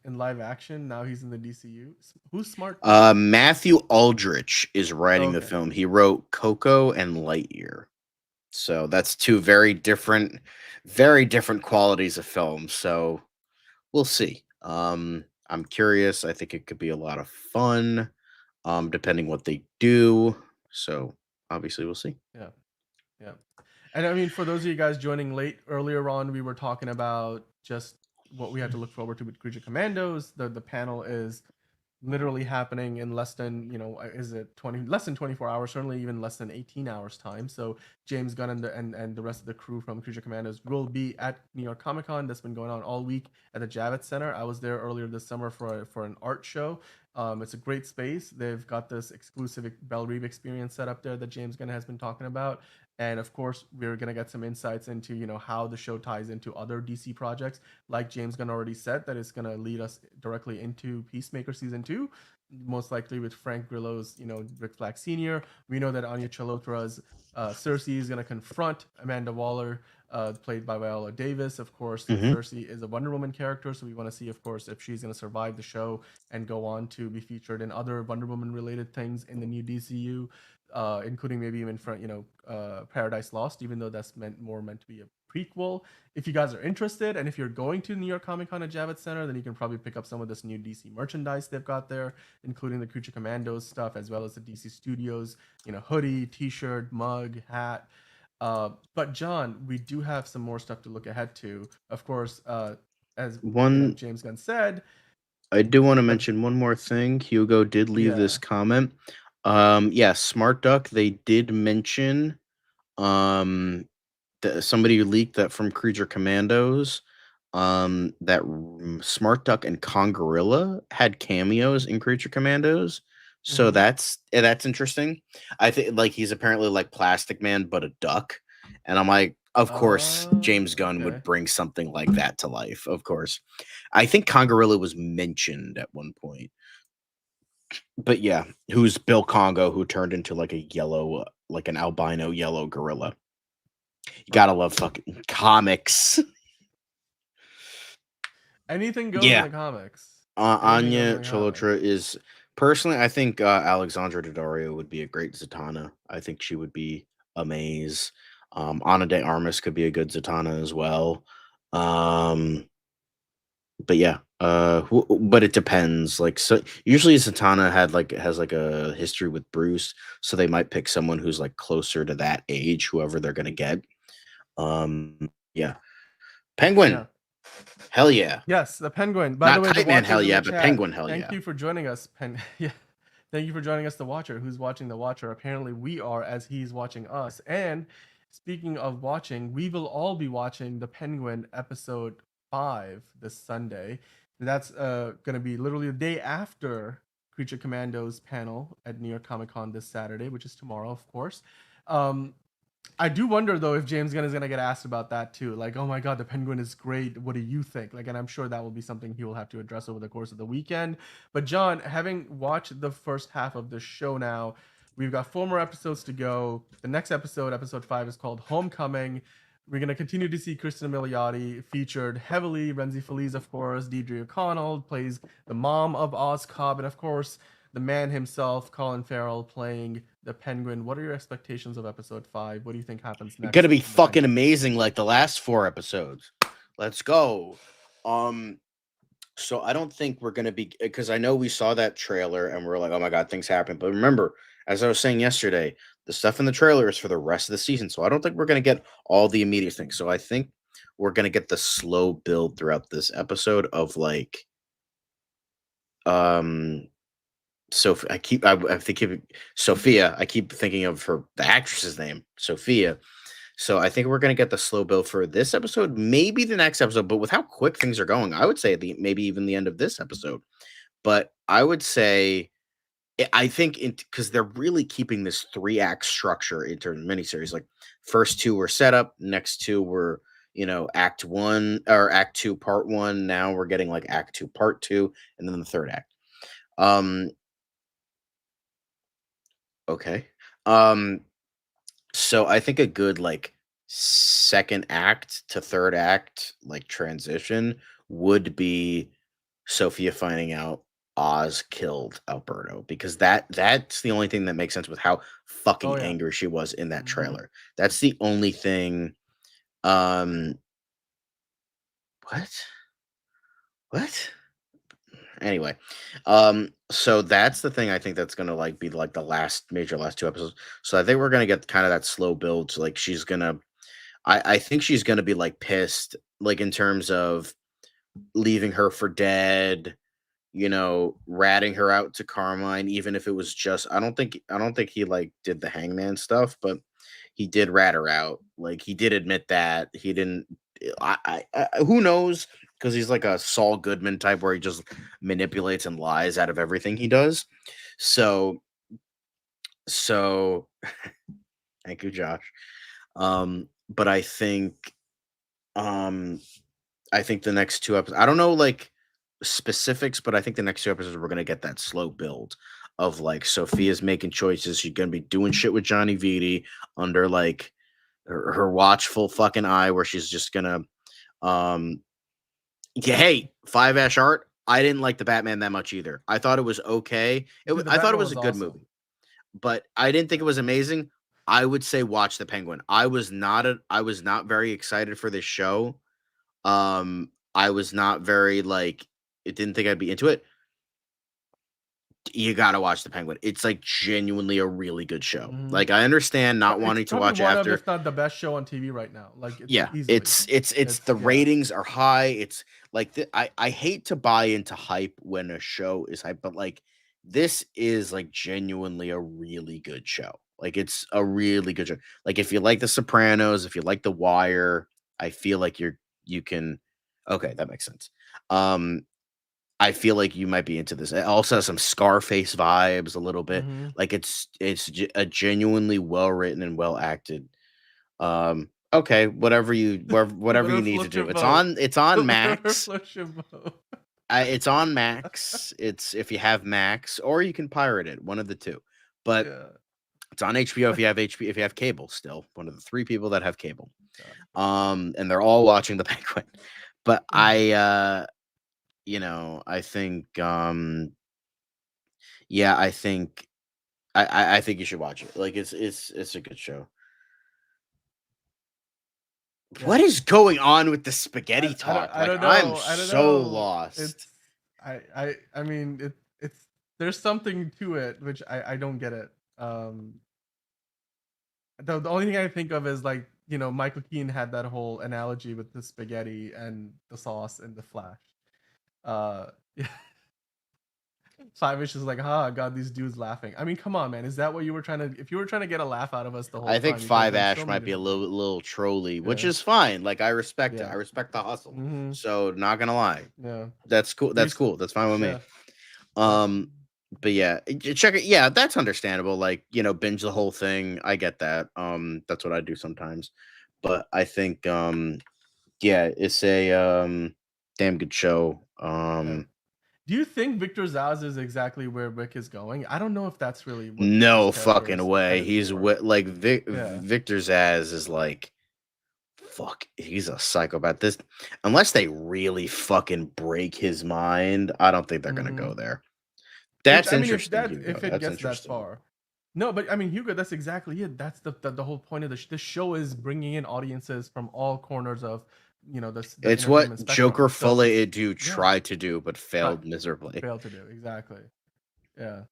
in live action. Now he's in the DCU. Who's Smart Duck? Matthew Aldrich is writing the Okay. film. He wrote Coco and Lightyear. So that's two very different qualities of film. So we'll see. I'm curious. I think it could be a lot of fun, depending what they do. So obviously we'll see. Yeah. Yeah. And I mean, for those of you guys joining late, earlier on, we were talking about just what we had to look forward to with Creature Commandos. The panel is literally happening in less than is it 20 less than 24 hours, certainly even less than 18 hours time. So James Gunn and the rest of the crew from Creature Commandos will be at New York Comic Con. That's been going on all week at the Javits Center. I was there earlier this summer for an art show. It's a great space. They've got this exclusive Belle Reve experience set up there that James Gunn has been talking about. And of course, we're gonna get some insights into how the show ties into other DC projects. Like James Gunn already said, that it's gonna lead us directly into Peacemaker season 2, most likely with Frank Grillo's Rick Flag Sr. We know that Anya Chalotra's Circe is gonna confront Amanda Waller, played by Viola Davis. Of course, Mhm. Circe is a Wonder Woman character, so we want to see, of course, if she's gonna survive the show and go on to be featured in other Wonder Woman related things in the new DCU. Including maybe even Paradise Lost, even though that's meant to be a prequel. If you guys are interested, and if you're going to New York Comic Con at Javits Center, then you can probably pick up some of this new DC merchandise they've got there, including the Creature Commandos stuff, as well as the DC Studios, hoodie, T-shirt, mug, hat. But John, we do have some more stuff to look ahead to. Of course, as One, James Gunn said, I do want to mention one more thing. Hugo did leave this yeah. comment. Smart Duck, they did mention somebody leaked that from Creature Commandos, that Smart Duck and Kongorilla had cameos in Creature Commandos. So Mhm. that's interesting. I think like he's apparently like Plastic Man, but a duck. And I'm like, of course, James Gunn would Okay. bring something like that to life. Of course. I think Kongorilla was mentioned at one point. But yeah, who's Bill Congo, who turned into like a yellow, like an albino yellow gorilla. You gotta love fucking comics. Anything goes in Yeah. the comics. Anything goes in Anya the comics. Chalotra is personally, I think Alexandra Daddario would be a great Zatanna. I think she would be amaze. Ana de Armas could be a good Zatanna as well. But yeah, but it depends. Like, so usually Zatanna has like a history with Bruce, so they might pick someone who's like closer to that age, whoever they're gonna get. Yeah, Penguin, Yeah. hell yeah. Yes, the Penguin. By the Not way, the Kite Man, hell Watcher's in yeah, the but chat. Penguin, hell Thank yeah. you for joining us, Yeah. Thank you for joining us, the Watcher. Who's watching the Watcher? Apparently, we are, as he's watching us. And speaking of watching, we will all be watching the Penguin episode 5 this Sunday. That's going to be literally the day after Creature Commandos panel at New York Comic Con this Saturday, which is tomorrow, of course. I do wonder though if James Gunn is gonna get asked about that too. Like, oh my god, the Penguin is great. What do you think? Like, and I'm sure that will be something he will have to address over the course of the weekend. But John, having watched the first half of the show now, we've got 4 more episodes to go. The next episode, episode 5, is called Homecoming. We're gonna continue to see Kristen Milioti featured heavily. Renzi Feliz, of course. Deidre O'Connell plays the mom of Oz Cobb, and of course, the man himself, Colin Farrell, playing the Penguin. What are your expectations of episode 5? What do you think happens next? Gonna be in the fucking Penguin? amazing like the last 4 episodes. Let's go. So I don't think we're gonna be, because I know we saw that trailer and we're like, oh my god, things happen. But remember, as I was saying yesterday, the stuff in the trailer is for the rest of the season. So I don't think we're gonna get all the immediate things. So I think we're gonna get the slow build throughout this episode of like so I think Sophia. I keep thinking of the actress's name, Sophia. So I think we're gonna get the slow build for this episode, maybe the next episode. But with how quick things are going, I would say maybe even the end of this episode. But I would say, I think because they're really keeping this 3-act structure into miniseries. Like first 2 were setup, next 2 were Act 1 or Act 2 Part 1. Now we're getting like Act 2 Part 2, and then the third act. Okay. So I think a good like second act to third act like transition would be Sophia finding out Oz killed Alberto, because that's the only thing that makes sense with how Oh fucking yeah. angry she was in that Mhm. trailer. That's the only thing. What? What? Anyway, so that's the thing I think that's gonna like be like the last 2 episodes. So I think we're gonna get kind of that slow build to like she's gonna I think she's gonna be like pissed, like in terms of leaving her for dead, ratting her out to Carmine, even if it was just I don't think he like did the hangman stuff, but he did rat her out. Like he did admit that. He didn't I who knows? Because he's like a Saul Goodman type where he just manipulates and lies out of everything he does. So thank you, Josh. But I think the next 2 episodes, I don't know like specifics, but I think the next 2 episodes we're gonna get that slow build of like Sophia's making choices. She's gonna be doing shit with Johnny Vitti under like her watchful fucking eye, where she's just gonna yeah, hey, 5 Ash Art. I didn't like the Batman that much either. I thought it was okay. Dude, the I thought it Batman was was a good awesome. movie, but I didn't think it was amazing. I would say watch The Penguin. I was not very excited for this show. I was not very didn't think I'd be into it. You gotta watch The Penguin. It's like genuinely a really good show. Mhm. Like I understand not wanting It's to probably watch one after. of, if not the best show on TV right now. Like, it's Yeah, easily. it's the ratings are high. It's like I hate to buy into hype when a show is hype, but like this is like genuinely a really good show. Like it's a really good show. Like if you like The Sopranos, if you like The Wire, I feel like you can. Okay, that makes sense. I feel like you might be into this. It also has some Scarface vibes a little bit. Mhm. Like it's a genuinely well written and well acted. Okay, whatever you need to floats your do. boat. It's on Whatever Max. floats your boat. It's on Max. It's if you have Max, or you can pirate it, one of the two. But Yeah. it's on HBO if you have if you have cable still. One of the 3 people that have cable. God. And they're all watching The Penguin. But Mm. I think yeah, I think I think you should watch it. Like it's a good show. Yeah. What is going on with the spaghetti talk? I don't know. I'm I don't so know. lost. It's I mean it's there's something to it which I don't get it. The only thing I think of is like, Michael Keaton had that whole analogy with the spaghetti and the sauce in The Flash. Yeah. Five-ish is like, I got these dudes laughing. I mean, come on, man. Is that what you were trying to? If you were trying to get a laugh out of us the whole I time, think you could've Five done Ash so might many be a different little trolly, which Yeah. is fine. Like I respect it. Yeah. I respect the hustle. Mhm. So not gonna lie. Yeah. That's cool. That's cool. That's fine with me. Yeah. But yeah, check it. Yeah, that's understandable. Like, binge the whole thing. I get that. That's what I do sometimes. But I think yeah, it's a damn good show. Yeah. Do you think Victor Zsasz is exactly where Rick is going? I don't know if that's really what No Victor's character fucking is way. headed He's for. like Yeah. Victor Zsasz is like fuck. He's a psychopath. This unless they really fucking break his mind, I don't think they're gonna go Mhm. there. Which, That's I mean, interesting, Hugo. if it That's gets that interesting. far. No, but I mean, Hugo, that's exactly it. That's the whole point of the show is bringing in audiences from all corners of, the It's entertainment what Joker spectrum. So Fully it's do tried to do, but failed miserably. failed to do exactly. Yeah.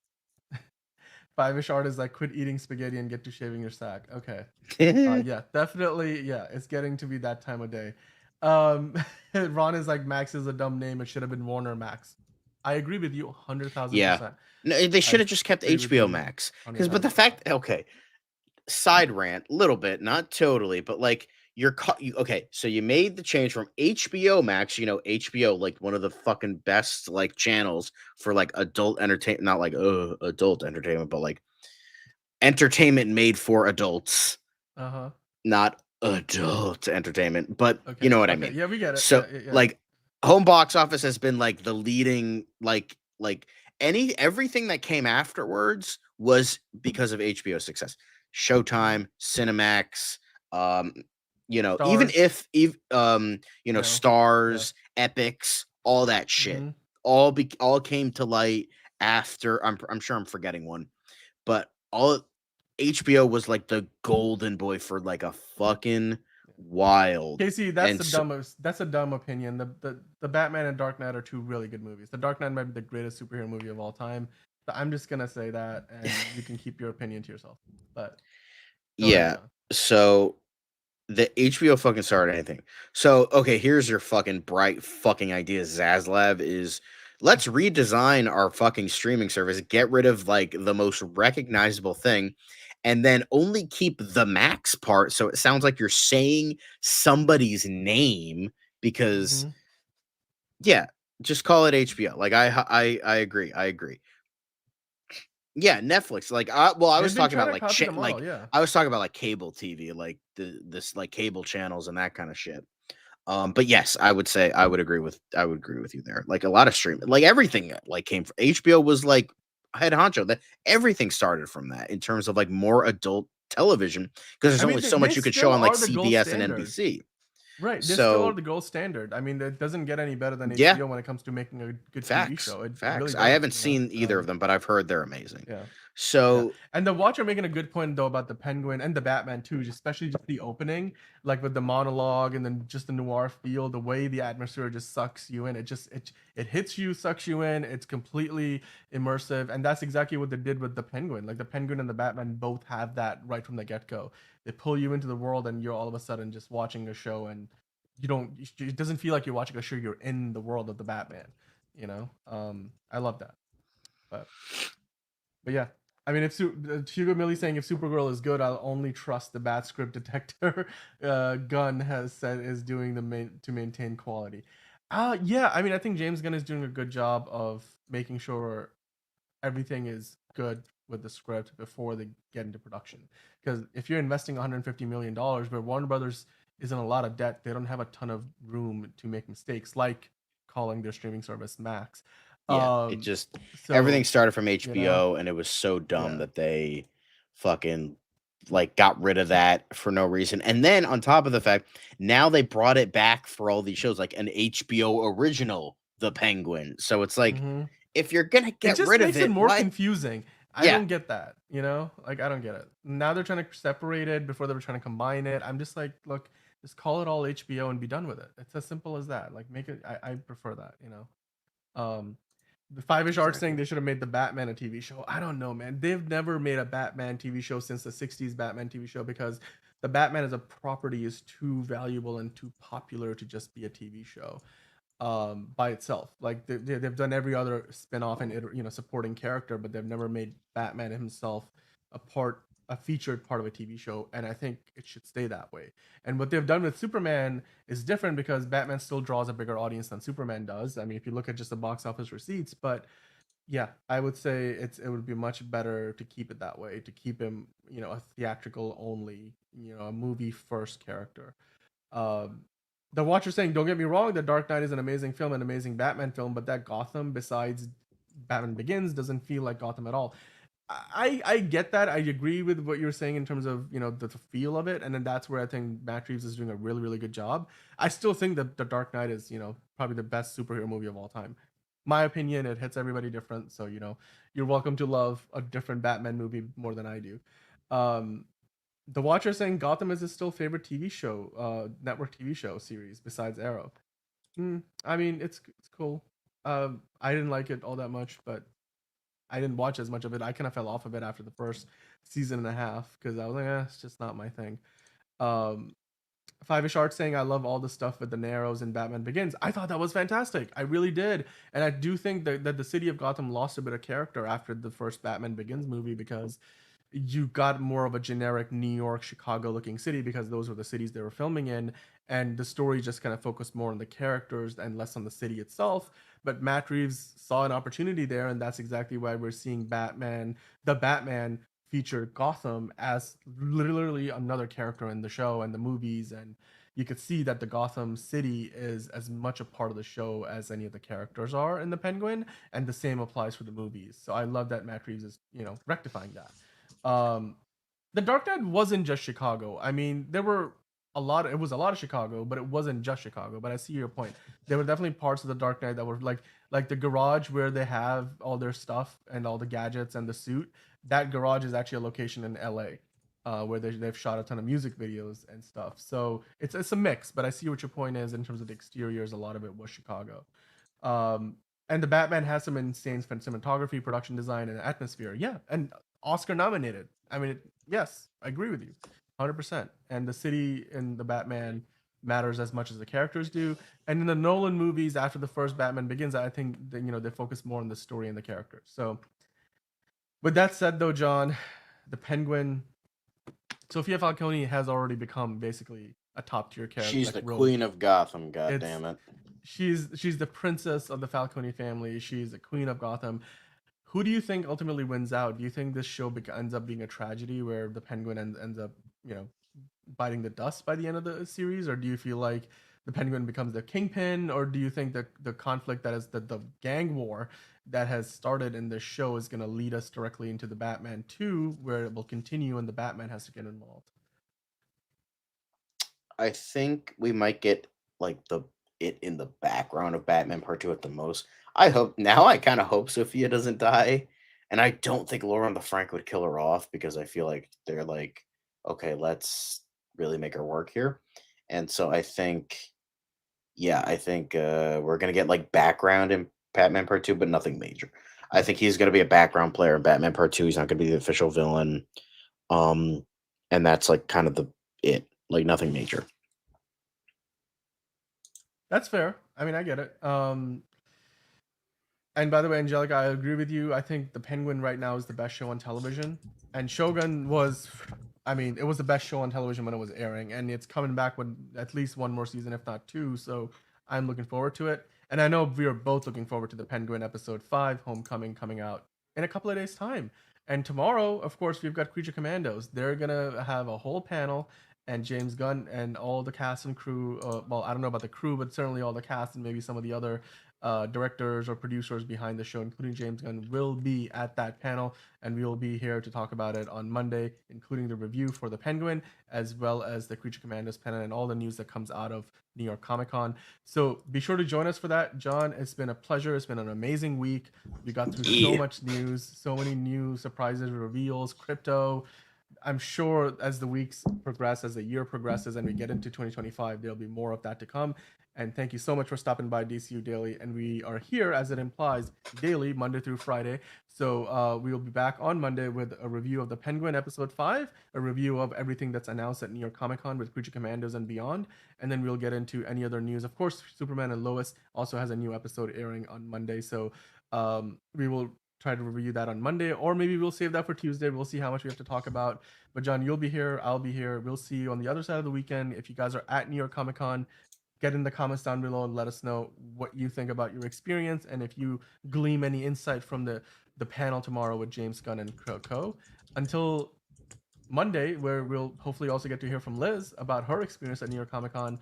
Five-ish art is like quit eating spaghetti and get to shaving your sack. Okay. Yeah, definitely. Yeah, it's getting to be that time of day. Ron is like Max is a dumb name. It should have been Warner Max. I agree with you 100,000%. Yeah. No, they should have just kept agree with HBO you Max. But the 100,000%. fact, okay, side rant, little bit, not totally, but like okay, so you made the change from HBO Max, HBO, like one of the fucking best like channels for like adult entertainment, not like adult entertainment, but like entertainment made for adults, not adult entertainment, but Okay. you know what I Okay. mean. Yeah, we get it. So Yeah. like home box office has been like the leading like everything that came afterwards was because of HBO success. Showtime, Cinemax, even Stars. Stars, Epics, all that shit, Mhm. all came to light after. I'm sure I'm forgetting one, but all HBO was like the golden boy for like a fucking wild. Casey, that's a dumb opinion. The Batman and Dark Knight are 2 really good movies. The Dark Knight might be the greatest superhero movie of all time. So I'm just gonna say that, and you can keep your opinion to yourself. But yeah, so the HBO fucking started anything. So okay, here's your fucking bright fucking idea, Zaslav, is let's redesign our fucking streaming service, get rid of like the most recognizable thing, and then only keep the Max part. So it sounds like you're saying somebody's name because yeah, just call it HBO. Like I agree. I agree. Yeah, Netflix. Like I was talking about like I was talking about like cable TV, like this like cable channels and that kind of shit. But yes, I would agree with you there. Like a lot of streaming, like everything like came from HBO was like head honcho. That everything started from that in terms of like more adult television because there's only so much you could show on like CBS and NBC. Right, they still are the gold standard. I mean, it doesn't get any better than HBO when it comes to making a good TV show. It Facts. really I haven't does, seen either of them, but I've heard they're amazing. Yeah. So And the Watcher making a good point though about the Penguin and the Batman too, especially just the opening, like with the monologue and then just the noir feel, the way the atmosphere just sucks you in. It hits you, sucks you in. It's completely immersive, and that's exactly what they did with the Penguin. Like the Penguin and the Batman both have that right from the get go. They pull you into the world, and you're all of a sudden just watching a show, and you don't. It doesn't feel like you're watching a show. You're in the world of the Batman. I love that, but. But yeah, I mean, if Hugo Millie saying if Supergirl is good, I'll only trust the bad script detector. Gunn has said is doing to maintain quality. Yeah, I mean, I think James Gunn is doing a good job of making sure everything is good with the script before they get into production. Because if you're investing 150 million dollars, where Warner Brothers is in a lot of debt, they don't have a ton of room to make mistakes, like calling their streaming service Max. yeah, it Um, just everything so started from you know, HBO, and it was so dumb yeah. that they fucking like got rid of that for no reason. And then on top of the fact, now they brought it back for all these shows, like an HBO original, The Penguin. So it's like, Mm-hmm. if you're gonna It get just rid of makes it it, more what? confusing. I Yeah, don't get that, like I don't get it. Now they're trying to separate it. Before they were trying to combine it. I'm just like, look, just call it all HBO and be done with it. It's as simple as that. Like make it. I prefer that. The Five-ish art saying exactly. they should have made the Batman a TV show. I don't know, man. They've never made a Batman TV show since the '60s Batman TV show because the Batman as a property is too valuable and too popular to just be a TV show by itself. Like they've done every other spin-off and supporting character, but they've never made Batman himself a featured part of a TV show, and I think it should stay that way. And what they've done with Superman is different because Batman still draws a bigger audience than Superman does. I mean, if you look at just the box office receipts, but yeah, I would say it would be much better to keep it that way, to keep him, a theatrical only, a movie first character. Um, the Watcher saying, "Don't get me wrong, The Dark Knight is an amazing film, an amazing Batman film, but that Gotham, besides Batman Begins, doesn't feel like Gotham at all." I get that. I agree with what you're saying in terms of the feel of it, and then that's where I think Matt Reeves is doing a really really good job. I still think that The Dark Knight is probably the best superhero movie of all time. My opinion, it hits everybody different, so you're welcome to love a different Batman movie more than I do. Um, the Watcher saying Gotham is his still favorite TV show, network TV show series besides Arrow. I mean, it's cool. I didn't like it all that much, but I didn't watch as much of it. I kind of fell off of it after the first season and a half because I was like, it's just not my thing. Um, Five-ish Art saying I love all the stuff with the Narrows and Batman Begins. I thought that was fantastic. I really did, and I do think that the city of Gotham lost a bit of character after the first Batman Begins movie because you got more of a generic New York, Chicago looking city because those were the cities they were filming in, and the story just kind of focused more on the characters and less on the city itself. But Matt Reeves saw an opportunity there, and that's exactly why we're seeing the Batman feature Gotham as literally another character in the show and the movies, and you could see that the Gotham City is as much a part of the show as any of the characters are in the Penguin, and the same applies for the movies. So I love that Matt Reeves is rectifying that. Um, the Dark Knight wasn't just Chicago. I mean, there were it was a lot of Chicago, but it wasn't just Chicago. But I see your point. There were definitely parts of the Dark Knight that were like the garage where they have all their stuff and all the gadgets and the suit. That garage is actually a location in LA. Where they've shot a ton of music videos and stuff. So it's a mix, but I see what your point is in terms of the exteriors. A lot of it was Chicago. Um, and the Batman has some insane cinematography, production design, and atmosphere. Yeah, and Oscar nominated. I mean, yes, I agree with you, 100%. And the city in the Batman matters as much as the characters do. And in the Nolan movies, after the first Batman Begins, I think that, they focus more on the story and the characters. So, with that said, though, John, the Penguin, Sofia Falcone has already become basically a top tier character, she's like the Rose. queen of Gotham. God It's damn it. she's the princess of the Falcone family. She's the queen of Gotham. Who do you think ultimately wins out? Do you think this show ends up being a tragedy where the Penguin ends up, biting the dust by the end of the series, or do you feel like the Penguin becomes the kingpin, or do you think that the conflict that is the gang war that has started in this show is going to lead us directly into the Batman 2, where it will continue and the Batman has to get involved? I think we might get like it in the background of Batman Part 2 at the most. I kind of hope Sophia doesn't die. And I don't think Laura the Frank would kill her off because I feel like they're like, okay, let's really make her work here. And so I think, yeah, I think we're gonna get like background in Batman Part 2, but nothing major. I think he's gonna be a background player in Batman Part 2. He's not gonna be the official villain. Um, and that's like kind of like nothing major. That's fair. I mean, I get it. And by the way, Angelica, I agree with you. I think The Penguin right now is the best show on television. And Shogun was, I mean, it was the best show on television when it was airing. And it's coming back with at least one more season, if not two. So I'm looking forward to it. And I know we are both looking forward to The Penguin episode 5, Homecoming, coming out in a couple of days' time. And tomorrow, of course, we've got Creature Commandos. They're going to have a whole panel, and James Gunn and all the cast and crew. Well, I don't know about the crew, but certainly all the cast and maybe some of the other directors or producers behind the show, including James Gunn, will be at that panel, and we will be here to talk about it on Monday, including the review for The Penguin, as well as the Creature Commandos panel and all the news that comes out of New York Comic Con. So be sure to join us for that. John, it's been a pleasure. It's been an amazing week. We got through so much news, so many new surprises, reveals, crypto. I'm sure as the weeks progress, as the year progresses, and we get into 2025, there'll be more of that to come. And thank you so much for stopping by DCU Daily. And we are here, as it implies, daily, Monday through Friday. So we will be back on Monday with a review of The Penguin episode 5, a review of everything that's announced at New York Comic Con with Creature Commandos and beyond. And then we'll get into any other news. Of course, Superman and Lois also has a new episode airing on Monday. So we will try to review that on Monday, or maybe we'll save that for Tuesday. We'll see how much we have to talk about. But John, you'll be here. I'll be here. We'll see you on the other side of the weekend. If you guys are at New York Comic Con, get in the comments down below and let us know what you think about your experience, and if you glean any insight from the panel tomorrow with James Gunn and Co. Until Monday, where we'll hopefully also get to hear from Liz about her experience at New York Comic Con.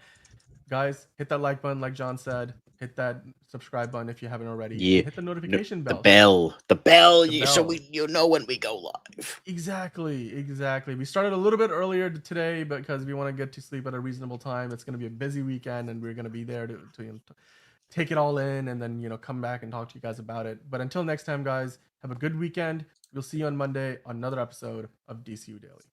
Guys, hit that like button, like John said. Hit that subscribe button if you haven't already. Yeah, And hit the notification bell. The bell, The so bell. you know when we go live. Exactly. We started a little bit earlier today because we want to get to sleep at a reasonable time. It's going to be a busy weekend, and we're going to be there to take it all in, and then come back and talk to you guys about it. But until next time, guys, have a good weekend. We'll see you on Monday on another episode of DCU Daily.